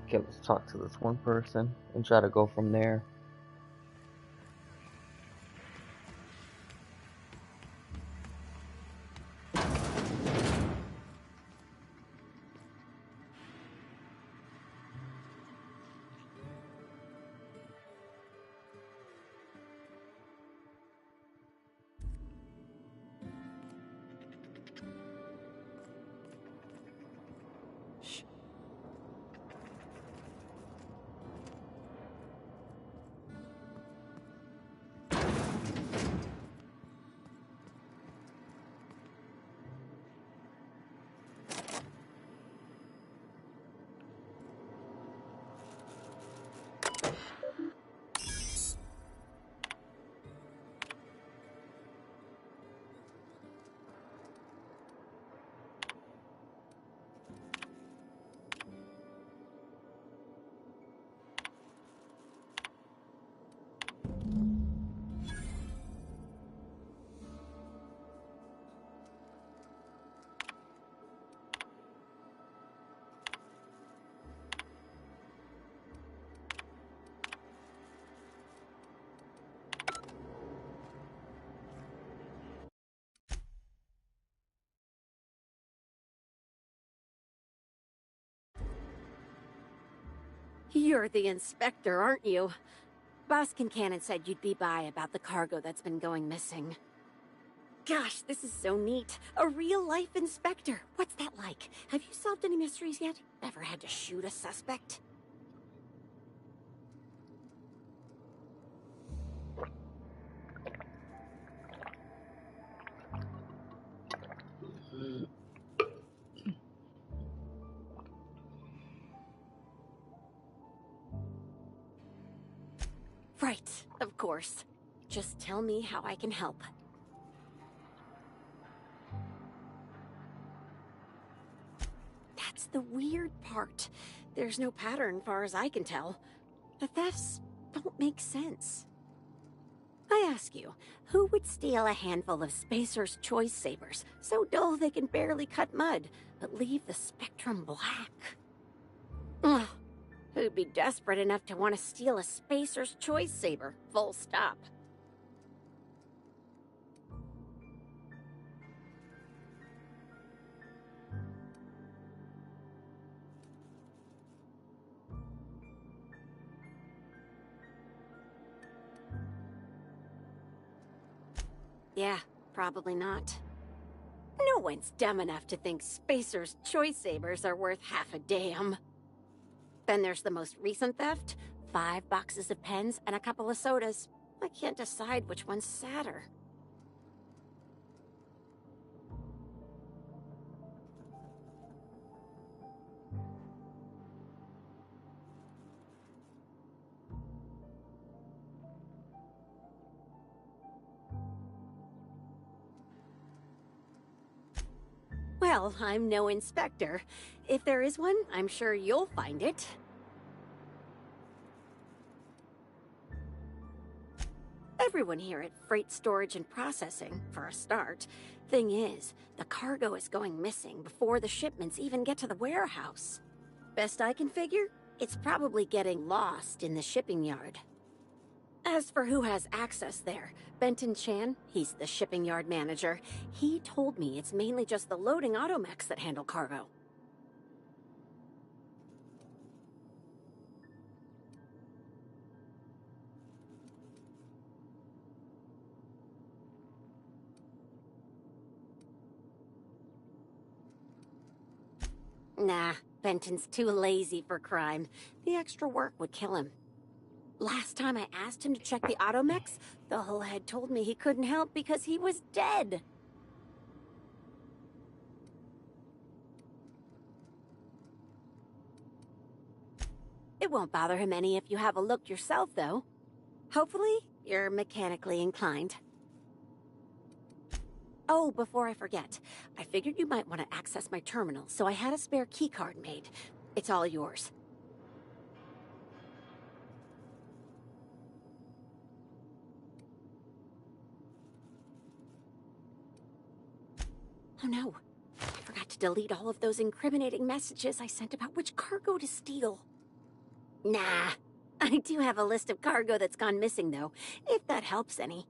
Okay, let's talk to this one person and try to go from there.
You're the inspector, aren't you? Boss Kincannon said you'd be by about the cargo that's been going missing. Gosh, this is so neat. A real-life inspector. What's that like? Have you solved any mysteries yet? Ever had to shoot a suspect? Right, of course. Just tell me how I can help. That's the weird part. There's no pattern, far as I can tell. The thefts don't make sense. I ask you, who would steal a handful of Spacer's Choice Sabers, so dull they can barely cut mud, but leave the spectrum black? Ugh. Who'd be desperate enough to want to steal a Spacer's Choice Saber, full stop? Yeah, probably not. No one's dumb enough to think Spacer's Choice Sabers are worth half a damn. Then there's the most recent theft. 5 boxes of pens and a couple of sodas. I can't decide which one's sadder. Well, I'm no inspector. If there is one, I'm sure you'll find it. Everyone here at Freight Storage and Processing, for a start. Thing is, the cargo is going missing before the shipments even get to the warehouse. Best I can figure, it's probably getting lost in the shipping yard. As for who has access there, Benton Chan, he's the shipping yard manager, he told me it's mainly just the loading automechs that handle cargo. Nah, Benton's too lazy for crime. The extra work would kill him. Last time I asked him to check the automechs, the hull head told me he couldn't help because he was dead. It won't bother him any if you have a look yourself, though. Hopefully, you're mechanically inclined. Oh, before I forget, I figured you might want to access my terminal, so I had a spare keycard made. It's all yours. Oh no, I forgot to delete all of those incriminating messages I sent about which cargo to steal. Nah, I do have a list of cargo that's gone missing, though, if that helps any.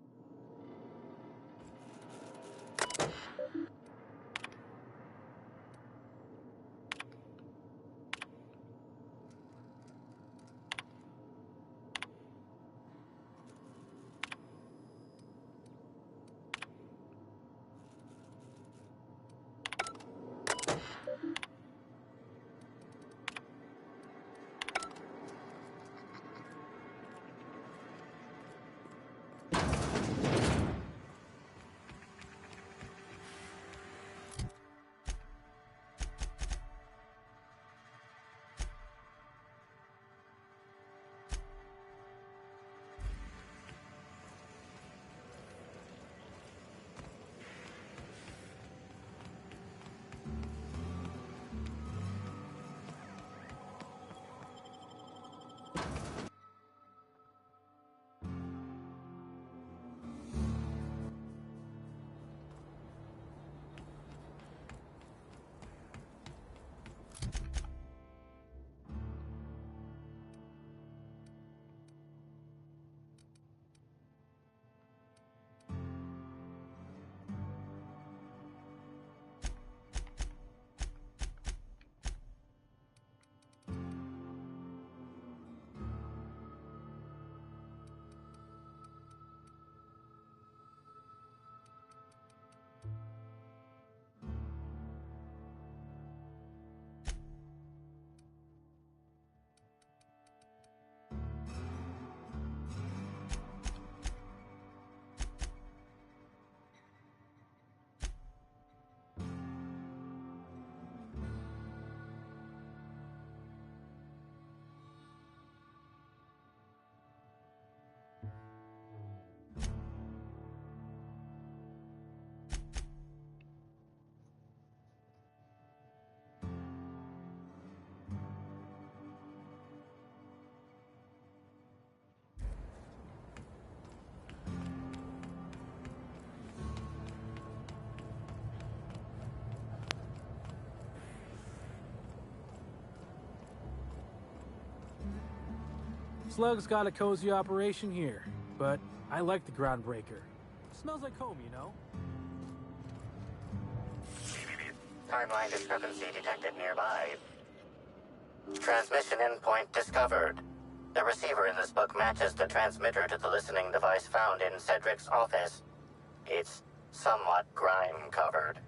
Slug's got a cozy operation here, but I like the Groundbreaker. Smells like home, you know?
Timeline discrepancy detected nearby. Transmission endpoint discovered. The receiver in this book matches the transmitter to the listening device found in Cedric's office. It's somewhat grime-covered.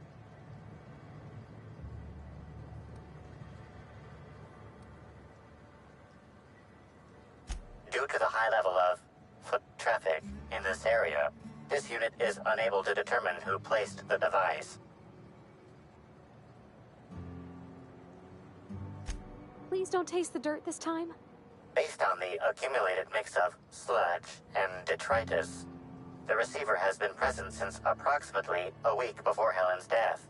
Due to the high level of foot traffic in this area, this unit is unable to determine who placed the device.
Please don't taste the dirt this time.
Based on the accumulated mix of sludge and detritus, the receiver has been present since approximately a week before Helen's death.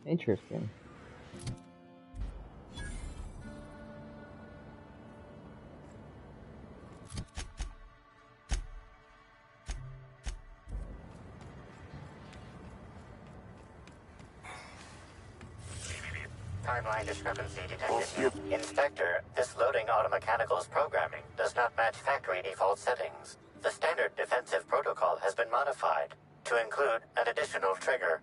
Interesting.
Timeline discrepancy detected. Inspector, this loading automechanical's programming does not match factory default settings. The standard defensive protocol has been modified to include an additional trigger.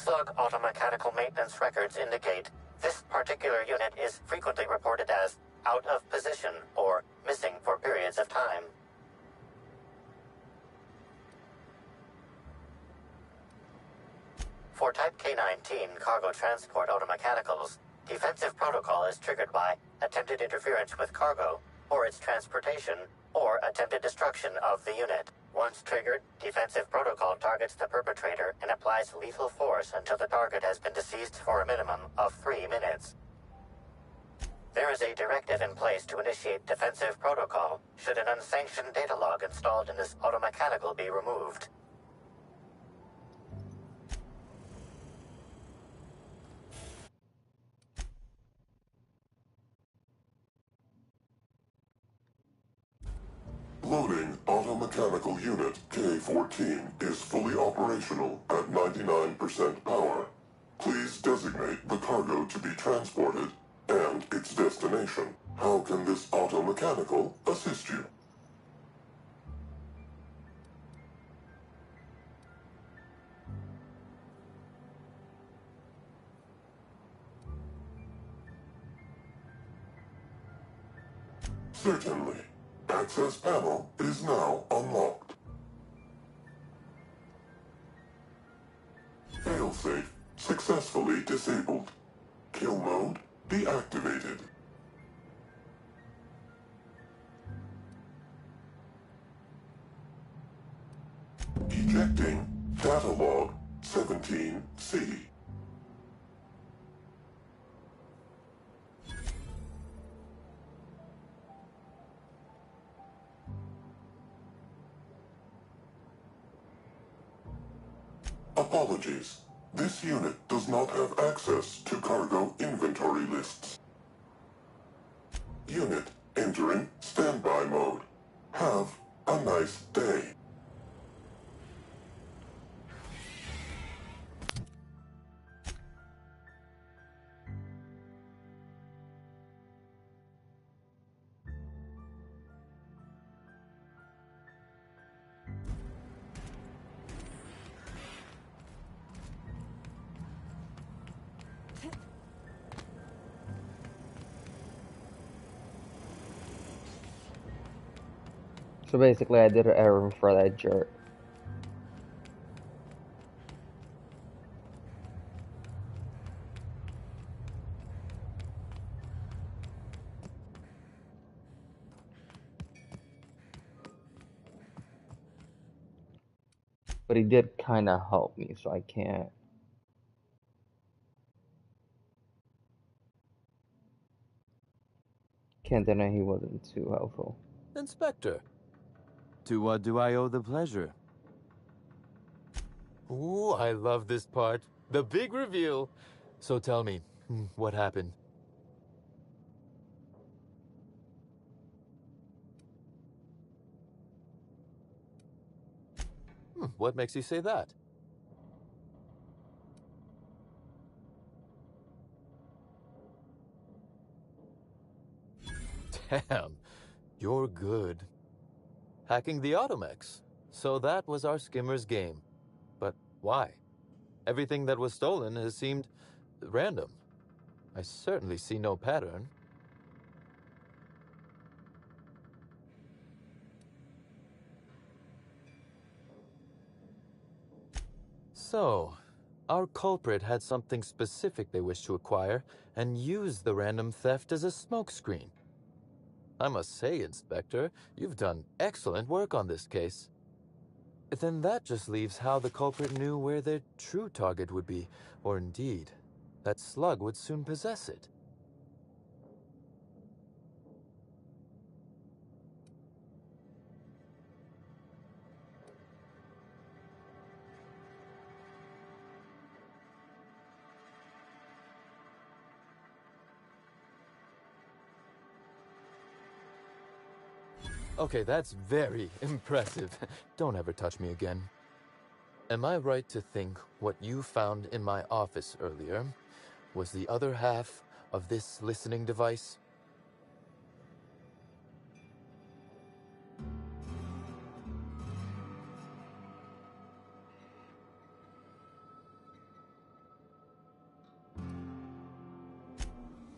Slug automechanical maintenance records indicate this particular unit is frequently reported as out of position or missing for periods of time. For Type K-19 cargo transport automechanicals, defensive protocol is triggered by attempted interference with cargo, or its transportation, or attempted destruction of the unit. Once triggered, defensive protocol targets the perpetrator and applies lethal force until the target has been deceased for a minimum of 3 minutes. There is a directive in place to initiate defensive protocol should an unsanctioned data log installed in this automechanical be removed.
Loading automechanical unit K-14 is fully operational at 99% power. Please designate the cargo to be transported and its destination. How can this automechanical assist you? Certainly. Access panel is now unlocked. Failsafe successfully disabled. Kill mode deactivated. Ejecting data log 17C. Apologies. This unit does not have access to cargo inventory lists. Unit entering standby mode. Have a nice day.
So basically, I did an error for that jerk. But he did kind of help me, so I can't deny he wasn't too helpful.
Inspector, to what do I owe the pleasure? Ooh, I love this part. The big reveal. So tell me, what happened? What makes you say that? Damn, you're good. Hacking the Automex. So that was our skimmer's game. But why? Everything that was stolen has seemed random. I certainly see no pattern. So, our culprit had something specific they wished to acquire and used the random theft as a smokescreen. I must say, Inspector, you've done excellent work on this case. Then that just leaves how the culprit knew where their true target would be, or indeed, that Slug would soon possess it. Okay, that's very impressive. Don't ever touch me again. Am I right to think what you found in my office earlier was the other half of this listening device?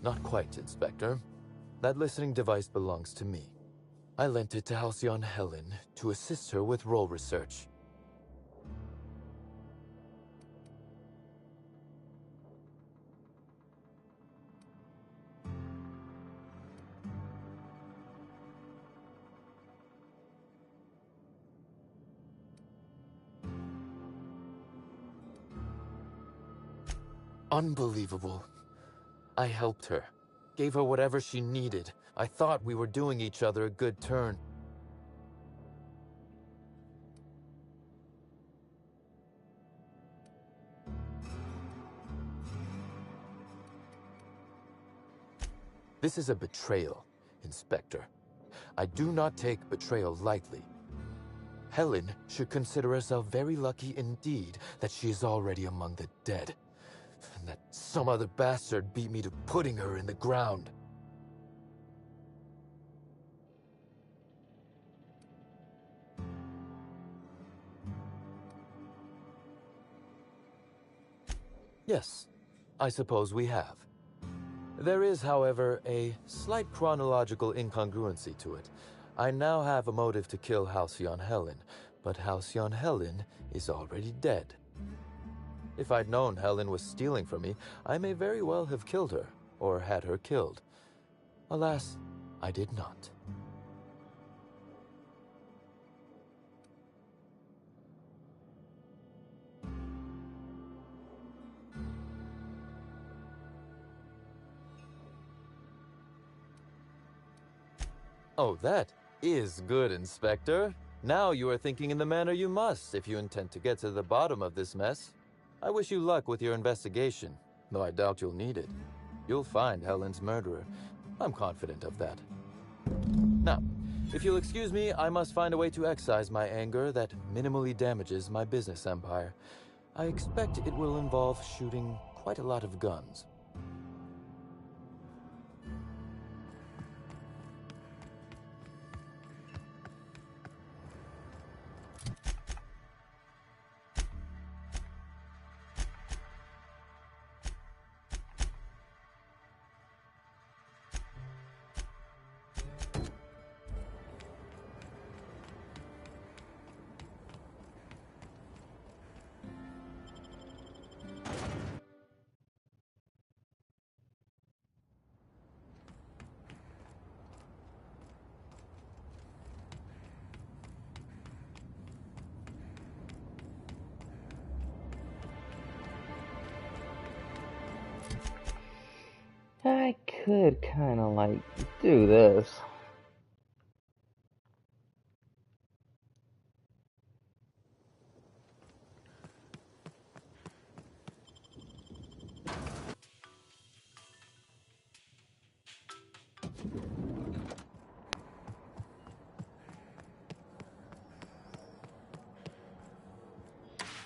Not quite, Inspector. That listening device belongs to me. I lent it to Halcyon Helen to assist her with role research. Unbelievable. I helped her. Gave her whatever she needed. I thought we were doing each other a good turn. This is a betrayal, Inspector. I do not take betrayal lightly. Helen should consider herself very lucky indeed that she is already among the dead, and that some other bastard beat me to putting her in the ground. Yes, I suppose we have. There is, however, a slight chronological incongruency to it. I now have a motive to kill Halcyon Helen, but Halcyon Helen is already dead. If I'd known Helen was stealing from me, I may very well have killed her, or had her killed. Alas, I did not. Oh, that is good, Inspector. Now you are thinking in the manner you must if you intend to get to the bottom of this mess. I wish you luck with your investigation, though I doubt you'll need it. You'll find Helen's murderer. I'm confident of that. Now, if you'll excuse me, I must find a way to excise my anger that minimally damages my business empire. I expect it will involve shooting quite a lot of guns.
I could kind of like do this.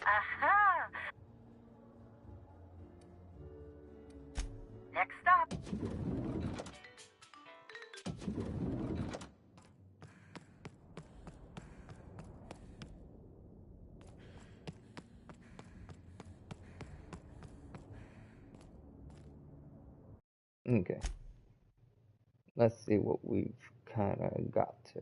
Aha! Next stop.
Okay. Let's see what we've kind of got to.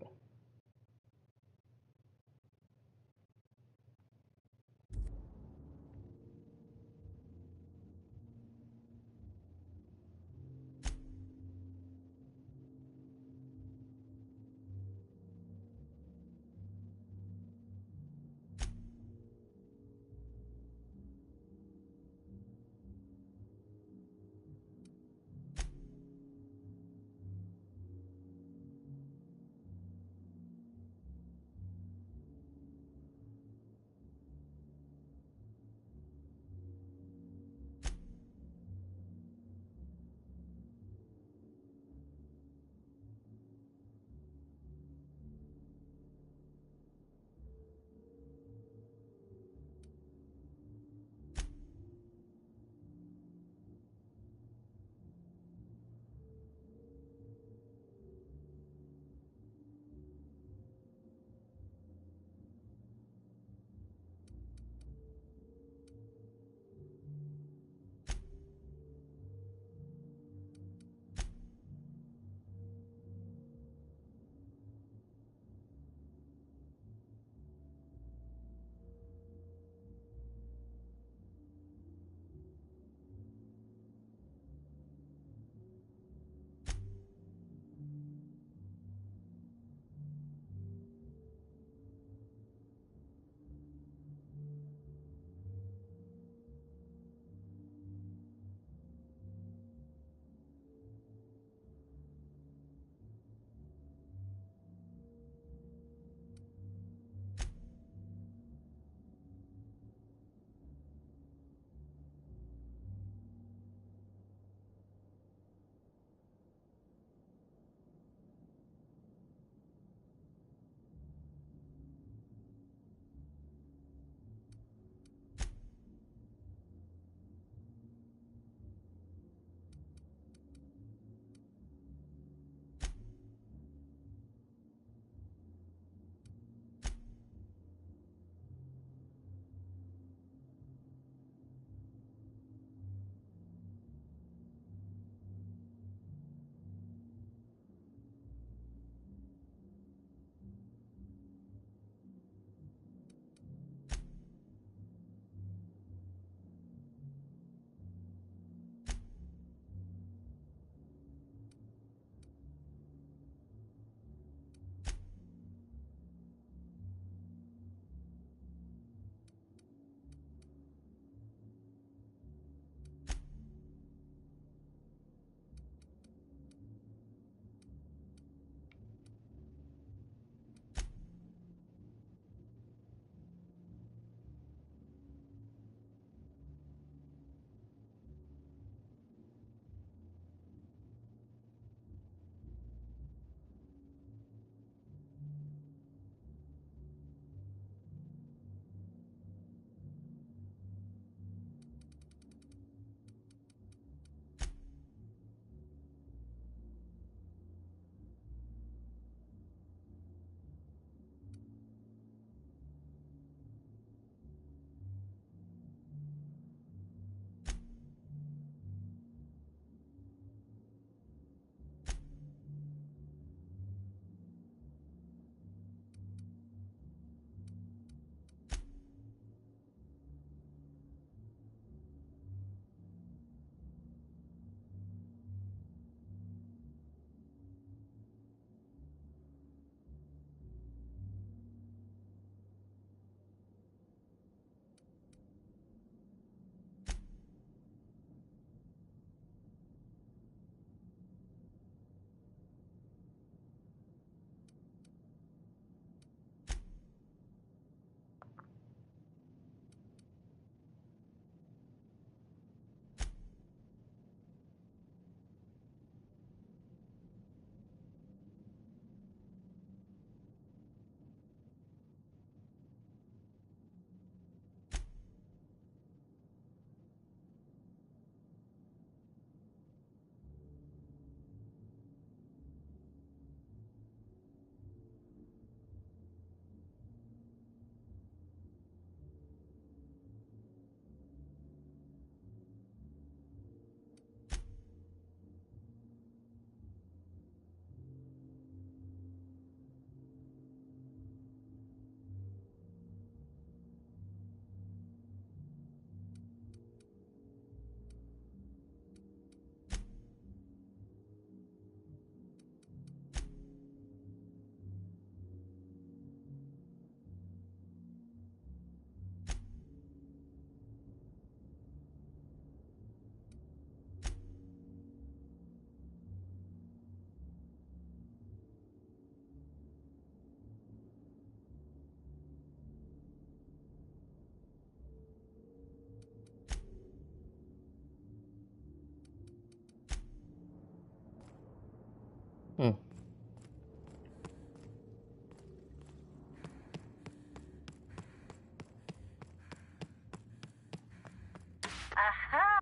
Aha!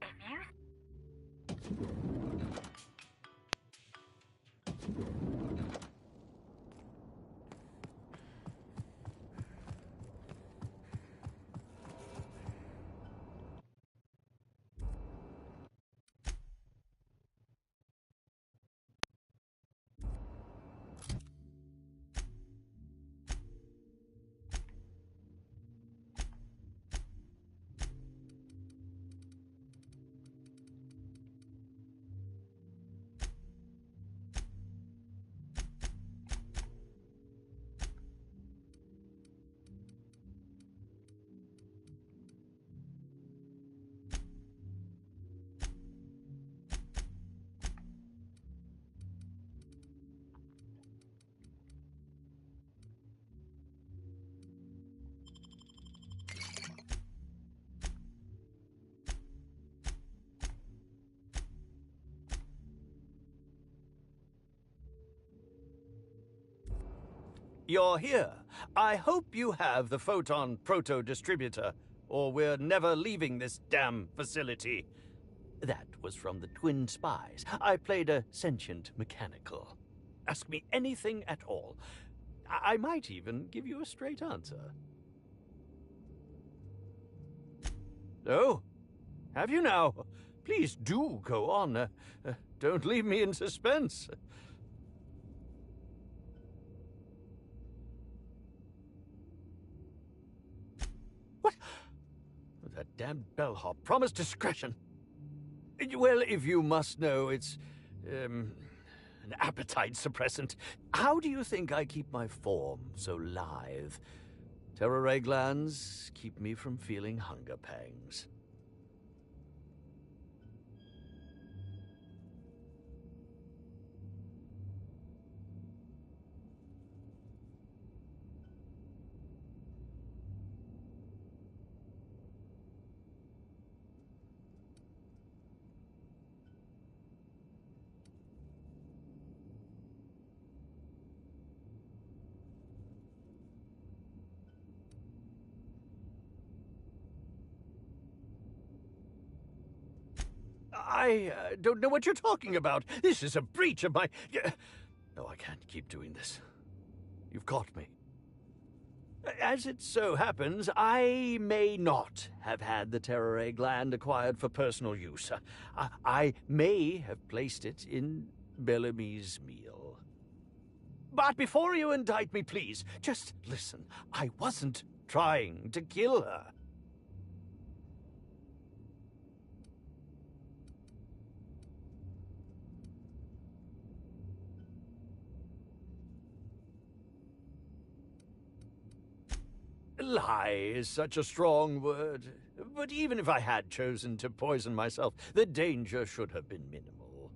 If you...
You're here. I hope you have the Photon Proto-Distributor, or we're never leaving this damn facility. That was from the Twin Spies. I played a sentient mechanical. Ask me anything at all. I might even give you a straight answer. Oh, have you now? Please do go on. Don't leave me in suspense. What? That damned bellhop promised discretion. Well, if you must know, it's, an appetite suppressant. How do you think I keep my form so lithe? Terror ray glands keep me from feeling hunger pangs. I don't know what you're talking about. This is a breach of my... No, I can't keep doing this. You've caught me. As it so happens, I may not have had the terror ray gland acquired for personal use. I may have placed it in Bellamy's meal. But before you indict me, please, just listen. I wasn't trying to kill her. Lie is such a strong word. But even if I had chosen to poison myself, the danger should have been minimal.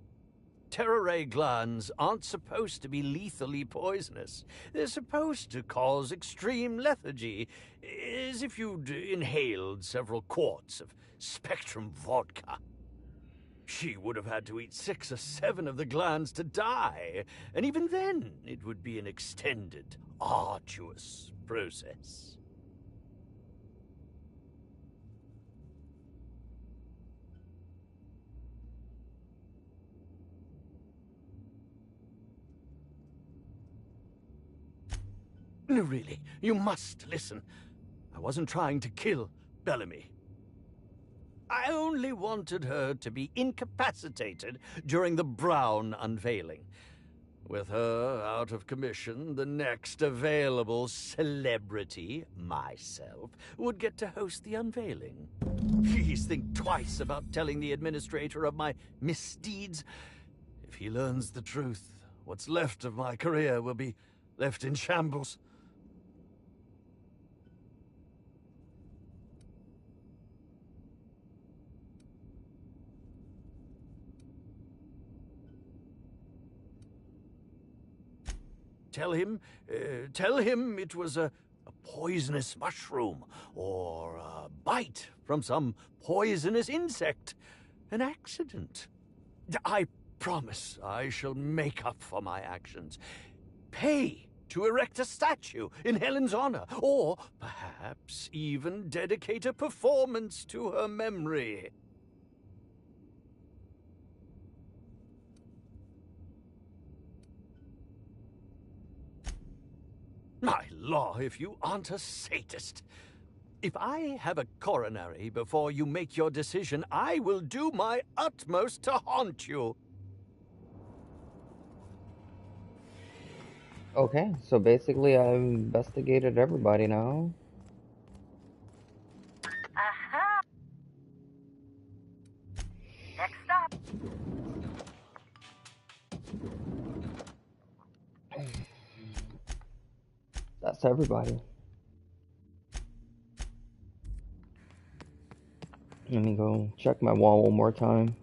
Terror ray glands aren't supposed to be lethally poisonous. They're supposed to cause extreme lethargy, as if you'd inhaled several quarts of Spectrum vodka. She would have had to eat 6 or 7 of the glands to die, and even then it would be an extended, arduous process. No, really, you must listen. I wasn't trying to kill Bellamy. I only wanted her to be incapacitated during the Brown unveiling. With her out of commission, the next available celebrity, myself, would get to host the unveiling. Please think twice about telling the administrator of my misdeeds. If he learns the truth, what's left of my career will be left in shambles. Tell him it was a poisonous mushroom, or a bite from some poisonous insect. An accident. I promise I shall make up for my actions. Pay to erect a statue in Helen's honor, or perhaps even dedicate a performance to her memory. My law, if you aren't a sadist. If I have a coronary before you make your decision, I will do my utmost to haunt you.
Okay, so basically I've investigated everybody now.
Aha! Next stop.
That's everybody. Let me go check my wall one more time.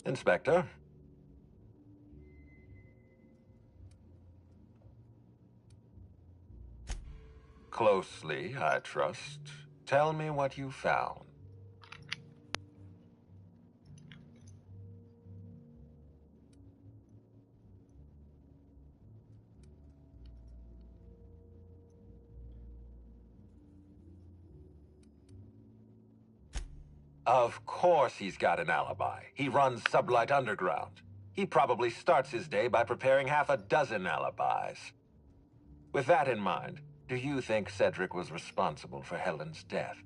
Inspector? Closely, I trust. Tell me what you found. Of course he's got an alibi. He runs Sublight Underground. He probably starts his day by preparing half a dozen alibis. With that in mind, do you think Cedric was responsible for Helen's death?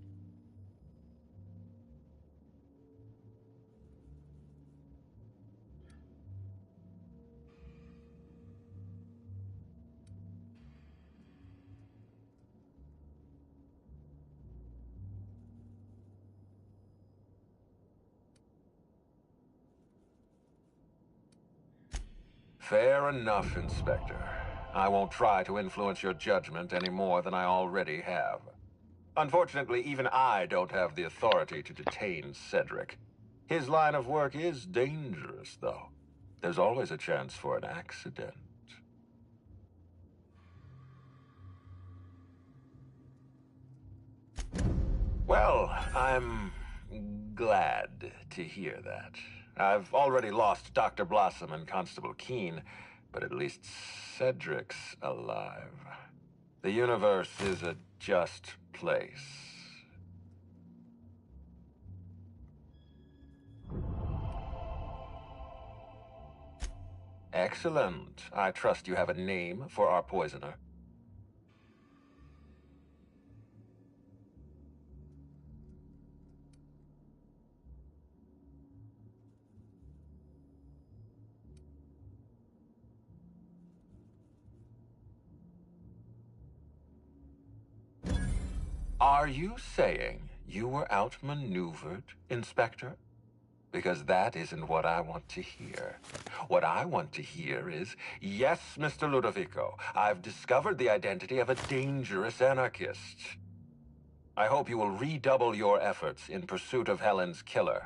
Fair enough, Inspector. I won't try to influence your judgment any more than I already have. Unfortunately, even I don't have the authority to detain Cedric. His line of work is dangerous, though. There's always a chance for an accident. Well, I'm glad to hear that. I've already lost Dr. Blossom and Constable Keene, but at least Cedric's alive. The universe is a just place. Excellent. I trust you have a name for our poisoner. Are you saying you were outmaneuvered, Inspector? Because that isn't what I want to hear. What I want to hear is, yes, Mr. Ludovico, I've discovered the identity of a dangerous anarchist. I hope you will redouble your efforts in pursuit of Helen's killer.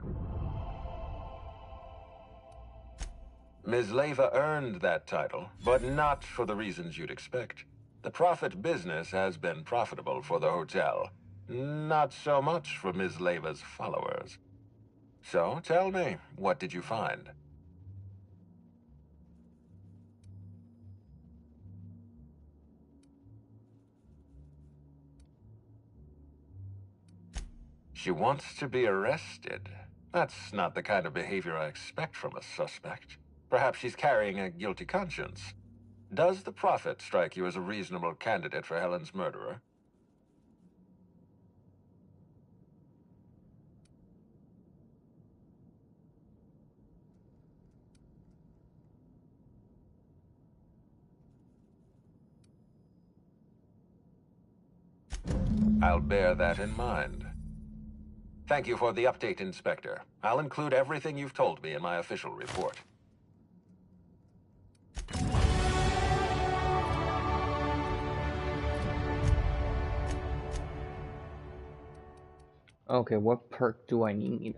Ms. Leyva earned that title, but not for the reasons you'd expect. The profit business has been profitable for the hotel. Not so much for Ms. Leyva's followers. So, tell me, what did you find? She wants to be arrested. That's not the kind of behavior I expect from a suspect. Perhaps she's carrying a guilty conscience. Does the Prophet strike you as a reasonable candidate for Helen's murderer? I'll bear that in mind. Thank you for the update, Inspector. I'll include everything you've told me in my official report.
Okay, what perk do I need?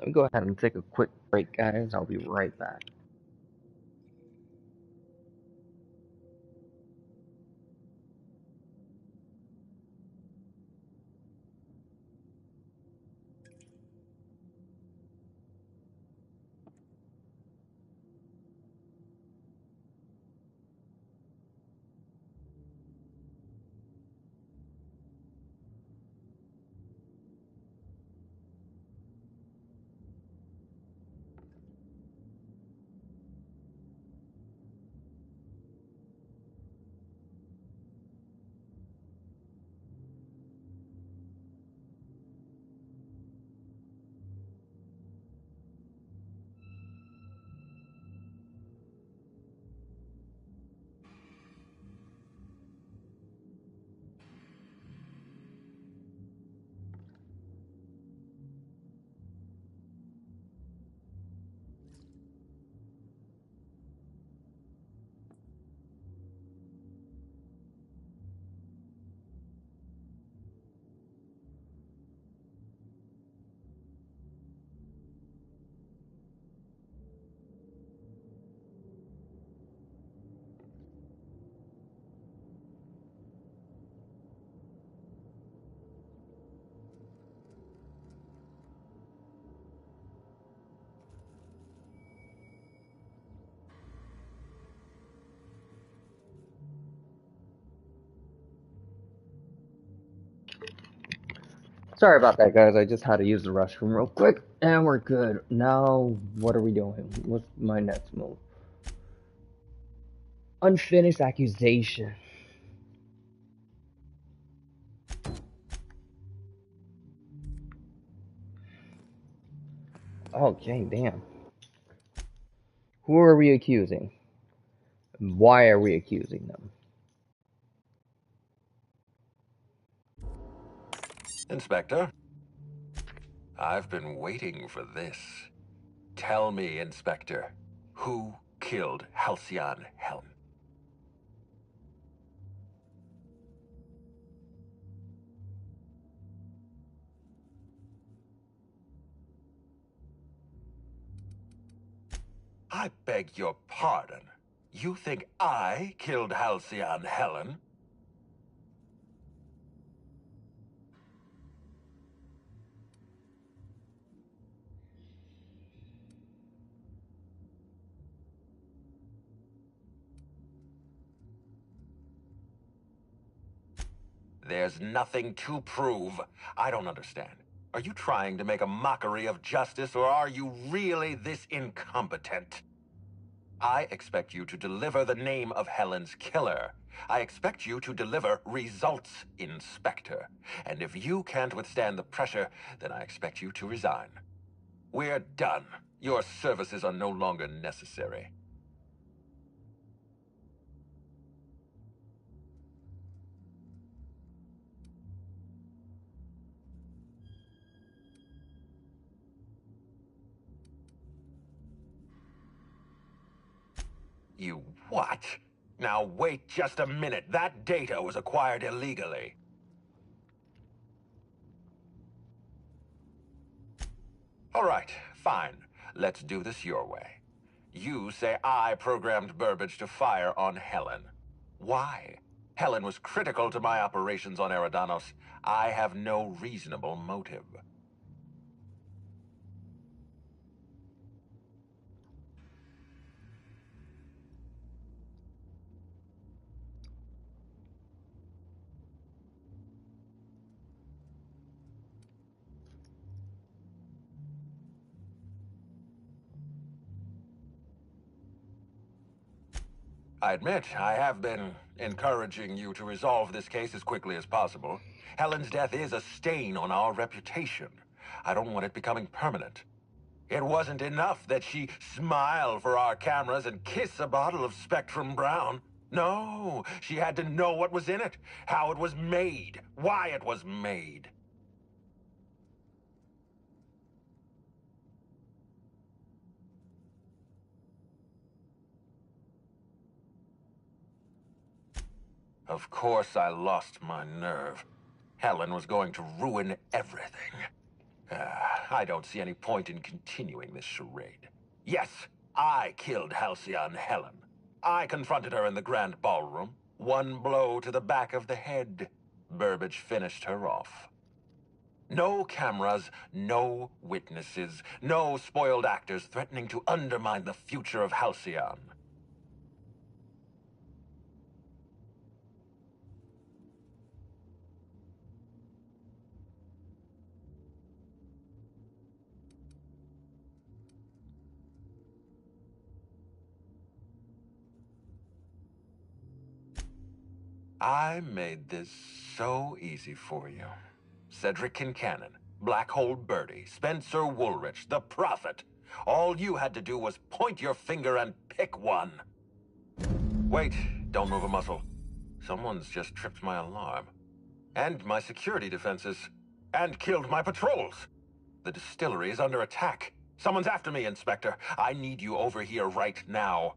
Let me go ahead and take a quick break, guys. I'll be right back. Sorry about that, guys. I just had to use the restroom real quick, and we're good. Now, what are we doing? What's my next move? Unfinished accusation. Okay, damn. Who are we accusing? Why are we accusing them?
Inspector, I've been waiting for this. Tell me, Inspector, who killed Halcyon Helen? I beg your pardon. You think I killed Halcyon Helen? There's nothing to prove. I don't understand. Are you trying to make a mockery of justice, or are you really this incompetent? I expect you to deliver the name of Helen's killer. I expect you to deliver results, Inspector. And if you can't withstand the pressure, then I expect you to resign. We're done. Your services are no longer necessary. You what? Now wait just a minute. That data was acquired illegally. All right, fine. Let's do this your way. You say I programmed Burbage to fire on Helen. Why? Helen was critical to my operations on Eridanos. I have no reasonable motive. I admit, I have been encouraging you to resolve this case as quickly as possible. Helen's death is a stain on our reputation. I don't want it becoming permanent. It wasn't enough that she smile for our cameras and kiss a bottle of Spectrum Brown. No, she had to know what was in it, how it was made, why it was made. Of course I lost my nerve. Helen was going to ruin everything. I don't see any point in continuing this charade. Yes, I killed Halcyon Helen. I confronted her in the grand ballroom. One blow to the back of the head. Burbage finished her off. No cameras, no witnesses, no spoiled actors threatening to undermine the future of Halcyon. I made this so easy for you. Cedric Kincannon, Black Hole Birdie, Spencer Woolrich, the Prophet. All you had to do was point your finger and pick one. Wait, don't move a muscle. Someone's just tripped my alarm. And my security defenses. And killed my patrols. The distillery is under attack. Someone's after me, Inspector. I need you over here right now.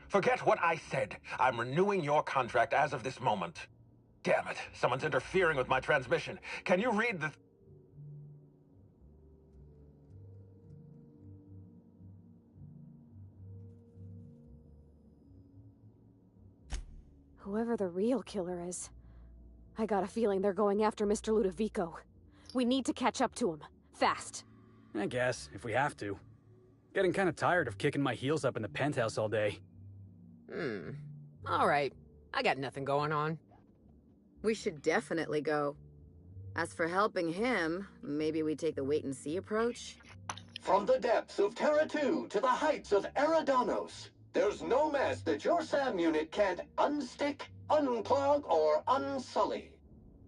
Forget what I said. I'm renewing your contract as of this moment. Damn it, someone's interfering with my transmission. Can you read the...
Whoever the real killer is, I got a feeling they're going after Mr. Ludovico. We need to catch up to him. Fast.
I guess, if we have to. Getting kind of tired of kicking my heels up in the penthouse all day.
Alright. I got nothing going on.
We should definitely go. As for helping him, maybe we take the wait-and-see approach?
From the depths of Terra 2 to the heights of Eridanos, there's no mess that your SAM unit can't unstick, unclog, or unsully.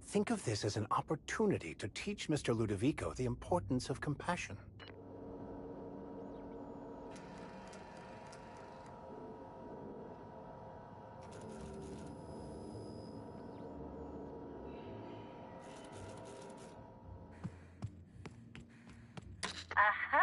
Think of this as an opportunity to teach Mr. Ludovico the importance of compassion.
Aha!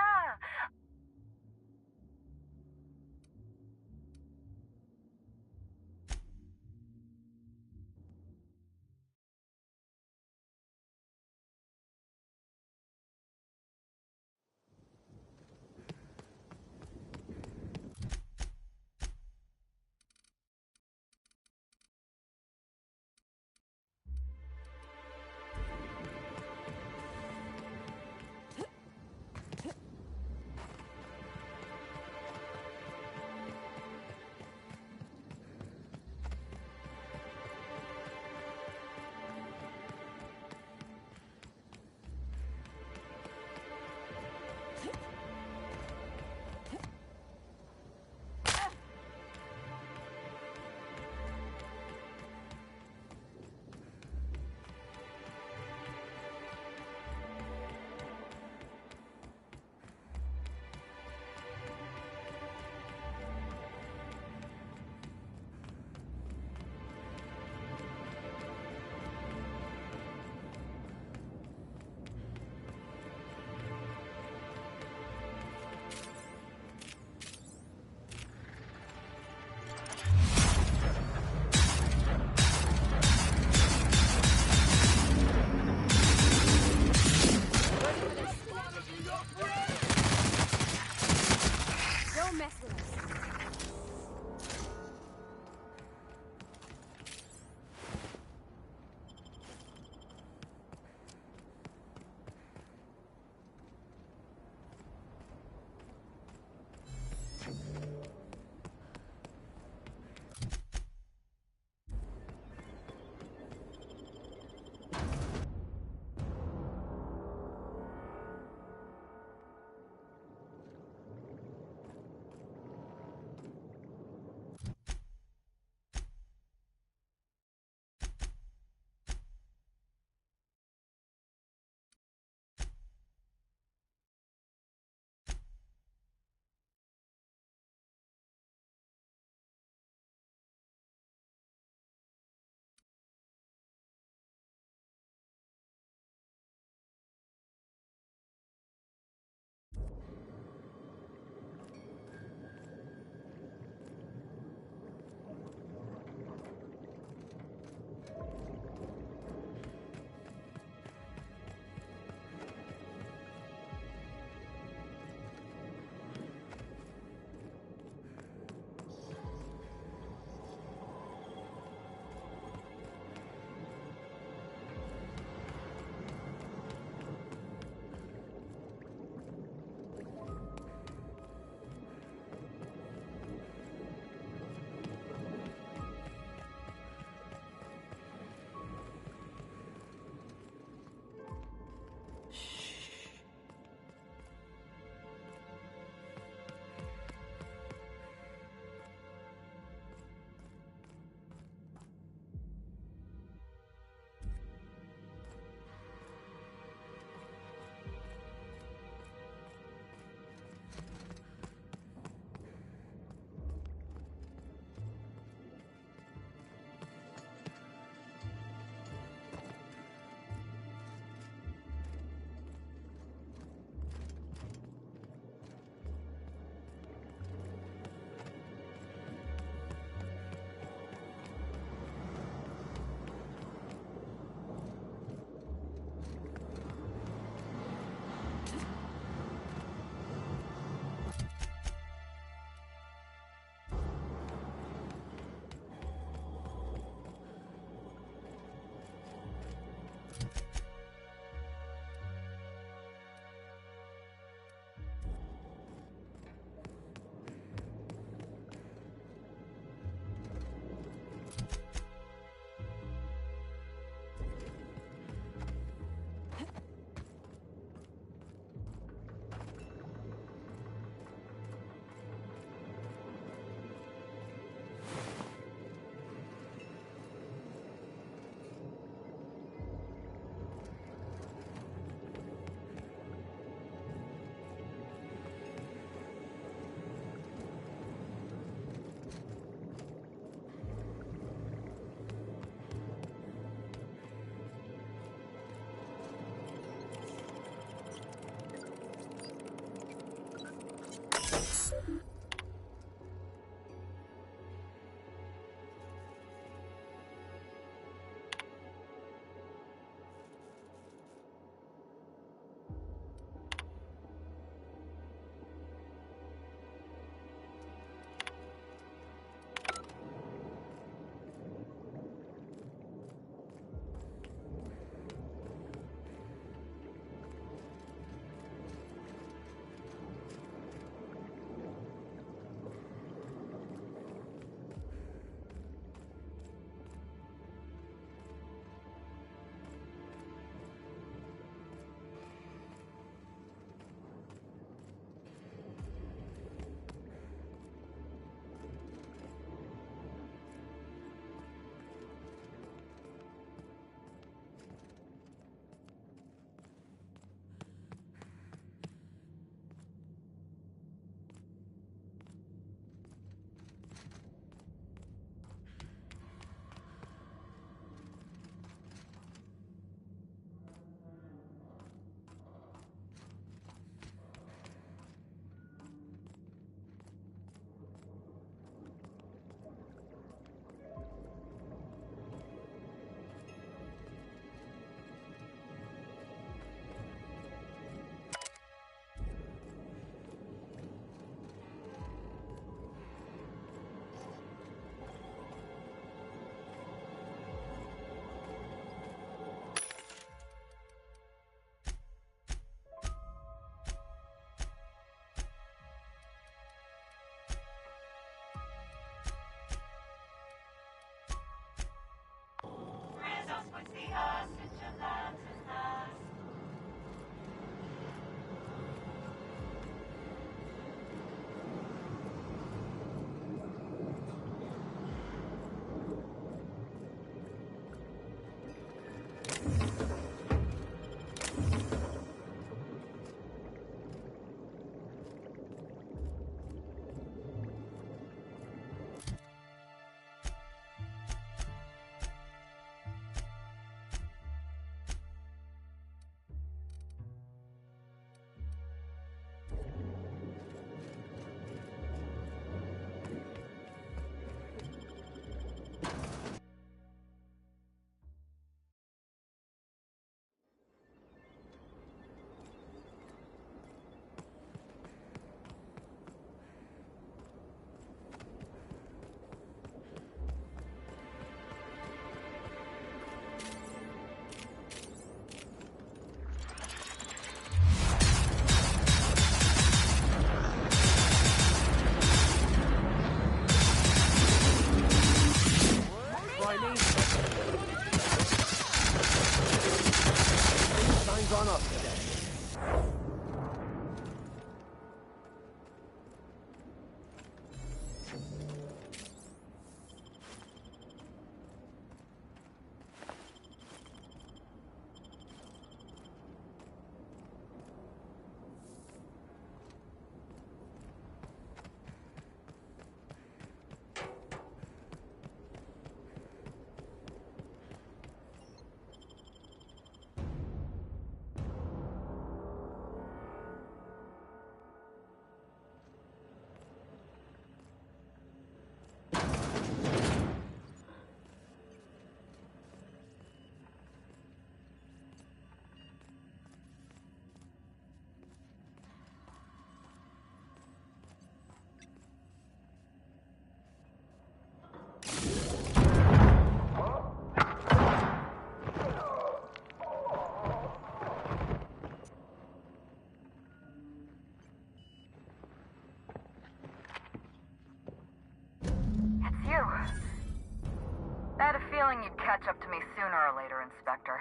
catch up to me sooner or later, Inspector.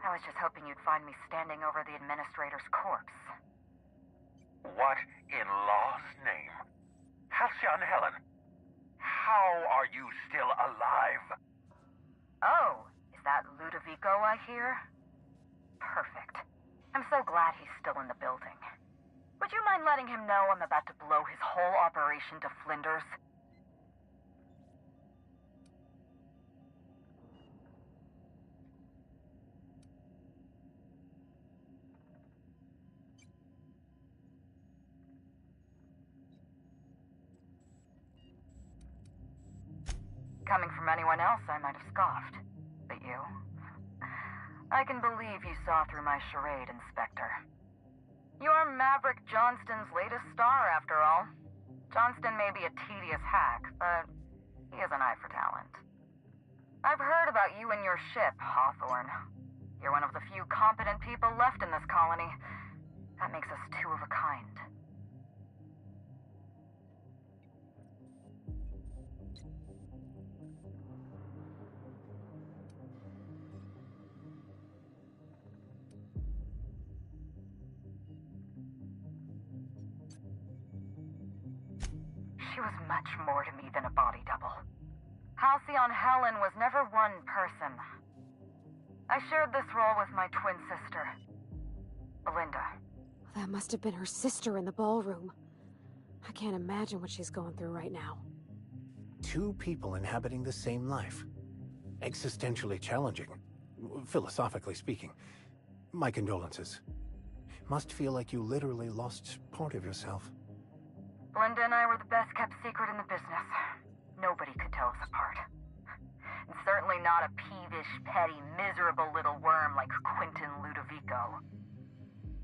I was just hoping you'd find me standing over the administrator's corpse.
What in law's name? Halcyon Helen, how are you still alive?
Oh, is that Ludovico I hear? Perfect. I'm so glad he's still in the building. Would you mind letting him know I'm about to blow his whole operation to flinders? Coming from anyone else, I might have scoffed. But you? I can believe you saw through my charade, Inspector. You're Maverick Johnston's latest star, after all. Johnston may be a tedious hack, but he has an eye for talent. I've heard about you and your ship, Hawthorne. You're one of the few competent people left in this colony. That makes us two of a kind. She was much more to me than a body double. Halcyon Helen was never one person. I shared this role with my twin sister, Belinda.
That must have been her sister in the ballroom. I can't imagine what she's going through right now.
Two people inhabiting the same life. Existentially challenging, philosophically speaking. My condolences. Must feel like you literally lost part of yourself.
Belinda and I were the best kept secret in the business. Nobody could tell us apart. And certainly not a peevish, petty, miserable little worm like Quentin Ludovico.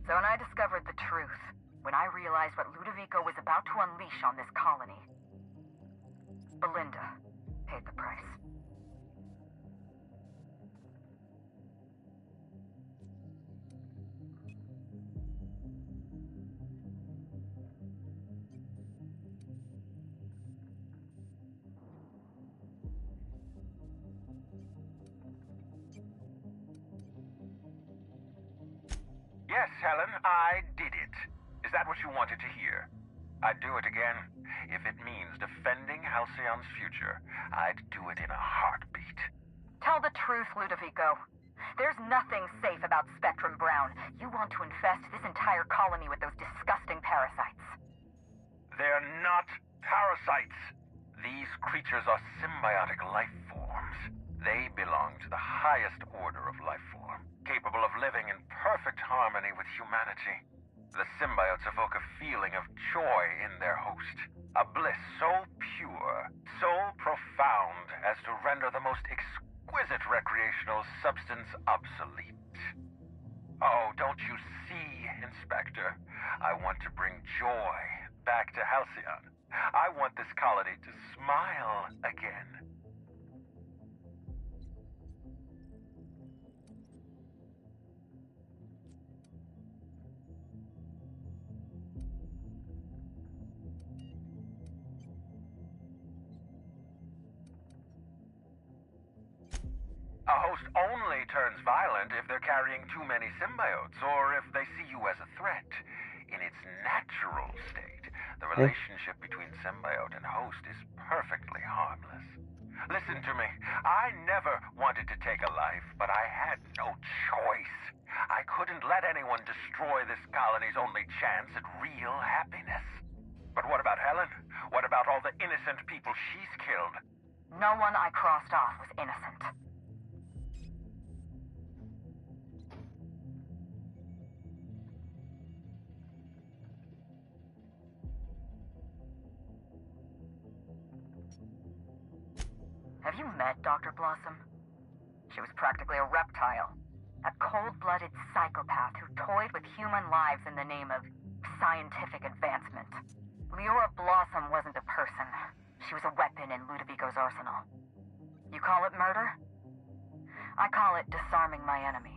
So when I discovered the truth, when I realized what Ludovico was about to unleash on this colony, Belinda paid the price.
Yes, Helen, I did it. Is that what you wanted to hear? I'd do it again. If it means defending Halcyon's future, I'd do it in a heartbeat.
Tell the truth, Ludovico. There's nothing safe about Spectrum Brown. You want to infest this entire colony with those disgusting parasites.
They're not parasites. These creatures are symbiotic life forms. They belong to the highest order of life form, capable of living in perfect harmony with humanity. The symbiotes evoke a feeling of joy in their host, a bliss so pure, so profound as to render the most exquisite recreational substance obsolete. Oh, don't you see, Inspector? I want to bring joy back to Halcyon. I want this colony to smile again. A host only turns violent if they're carrying too many symbiotes, or if they see you as a threat. In its natural state, the relationship between symbiote and host is perfectly harmless. Listen to me. I never wanted to take a life, but I had no choice. I couldn't let anyone destroy this colony's only chance at real happiness. But what about Helen? What about all the innocent people she's killed?
No one I crossed off was innocent. Have you met Dr. Blossom? She was practically a reptile. A cold-blooded psychopath who toyed with human lives in the name of scientific advancement. Leora Blossom wasn't a person. She was a weapon in Ludovico's arsenal. You call it murder? I call it disarming my enemy.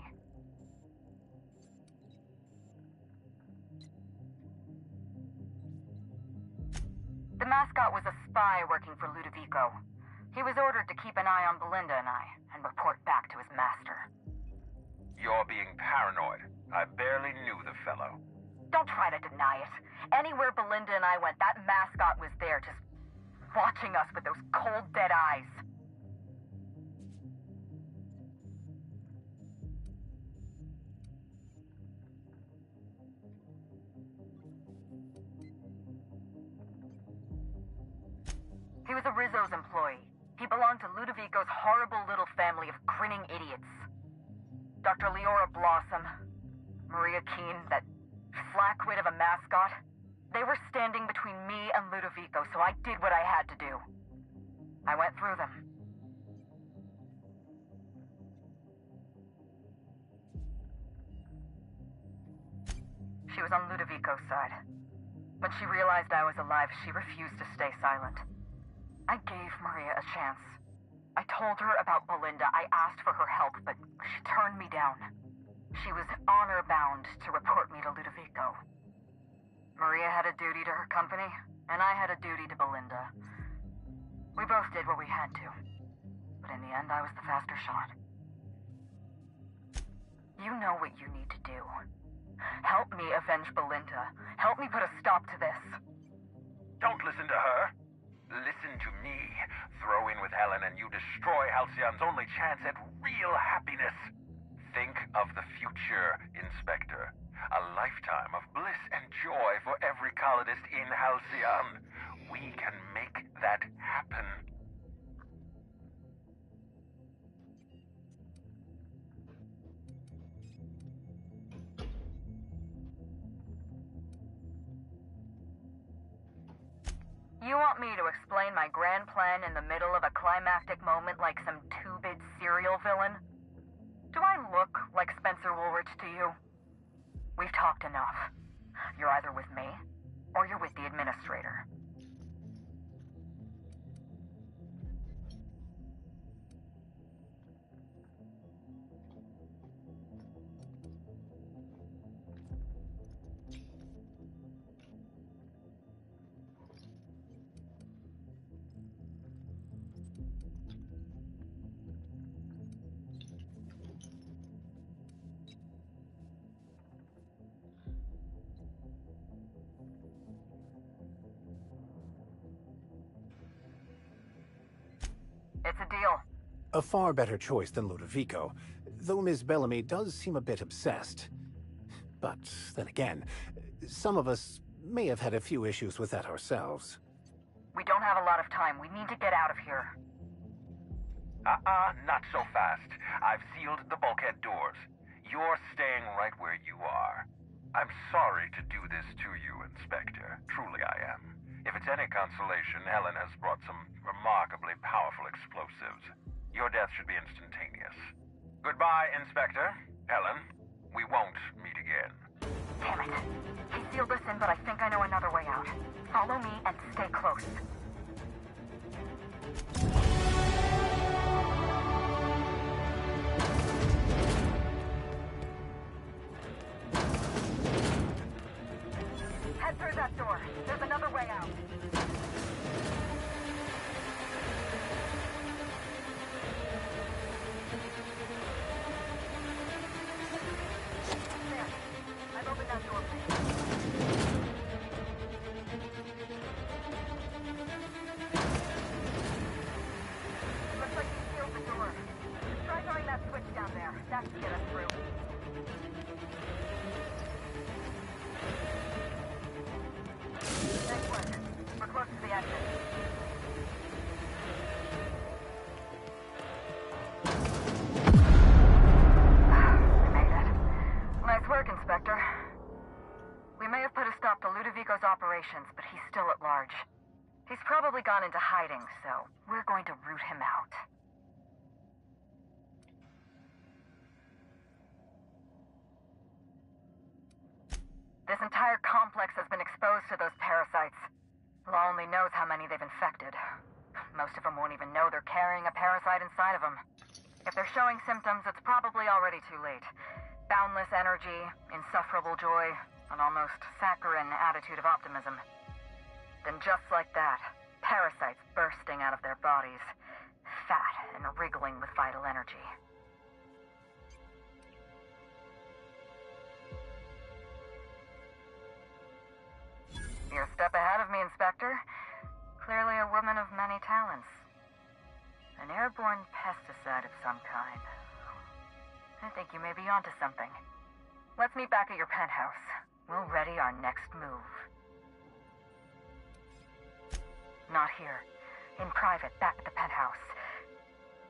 The mascot was a spy working for Ludovico. He was ordered to keep an eye on Belinda and I, and report back to his master.
You're being paranoid. I barely knew the fellow.
Don't try to deny it. Anywhere Belinda and I went, that mascot was there, just watching us with those cold, dead eyes. He was a Rizzo's employee. He belonged to Ludovico's horrible little family of grinning idiots. Dr. Leora Blossom, Maria Keene, that flackwit of a mascot, they were standing between me and Ludovico, so I did what I had to do. I went through them. She was on Ludovico's side. When she realized I was alive, she refused to stay silent. I gave Maria a chance. I told her about Belinda. I asked for her help, but she turned me down. She was honor-bound to report me to Ludovico. Maria had a duty to her company, and I had a duty to Belinda. We both did what we had to. But in the end, I was the faster shot. You know what you need to do. Help me avenge Belinda. Help me put a stop to this.
Don't listen to her. Listen to me. Throw in with Helen and you destroy Halcyon's only chance at real happiness. Think of the future, Inspector. A lifetime of bliss and joy for every colonist in Halcyon. We can make that happen.
You want me to explain my grand plan in the middle of a climactic moment like some two-bit serial villain? Do I look like Spencer Woolrich to you? We've talked enough. You're either with me, or you're with the Administrator. It's a deal.
A far better choice than Ludovico, though Ms. Bellamy does seem a bit obsessed. But then again, some of us may have had a few issues with that ourselves.
We don't have a lot of time. We need to get out of here.
Not so fast. I've sealed the bulkhead doors. You're staying right where you are. I'm sorry to do this to you, Inspector. Truly I am. If it's any consolation, Helen has brought some remarkably powerful explosives. Your death should be instantaneous. Goodbye, Inspector. Helen, we won't meet again.
Damn it. He sealed us in, but I think I know another way out. Follow me and stay close. Head through that door. There's another way out. There. I've opened that door for you. Looks like you sealed the door. Try throwing that switch down there. That should get us through. Nice work. We're close to the exit. We made it. Nice work, Inspector. We may have put a stop to Ludovico's operations, but he's still at large. He's probably gone into hiding, so we're going to root him out. This entire complex has been exposed to those parasites. Law only knows how many they've infected. Most of them won't even know they're carrying a parasite inside of them. If they're showing symptoms, it's probably already too late. Boundless energy, insufferable joy, an almost saccharine attitude of optimism. Then just like that, parasites bursting out of their bodies. fat and wriggling with vital energy. You're a step ahead of me, Inspector. Clearly a woman of many talents. An airborne pesticide of some kind. I think you may be onto something. Let's meet back at your penthouse. We'll ready our next move. Not here. In private, back at the penthouse.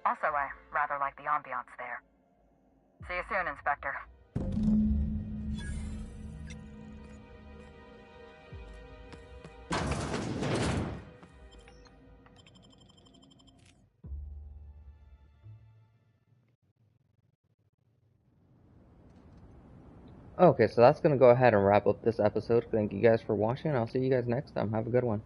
Also, I rather like the ambiance there. See you soon, Inspector.
Okay, so that's going to go ahead and wrap up this episode. Thank you guys for watching. I'll see you guys next time. Have a good one.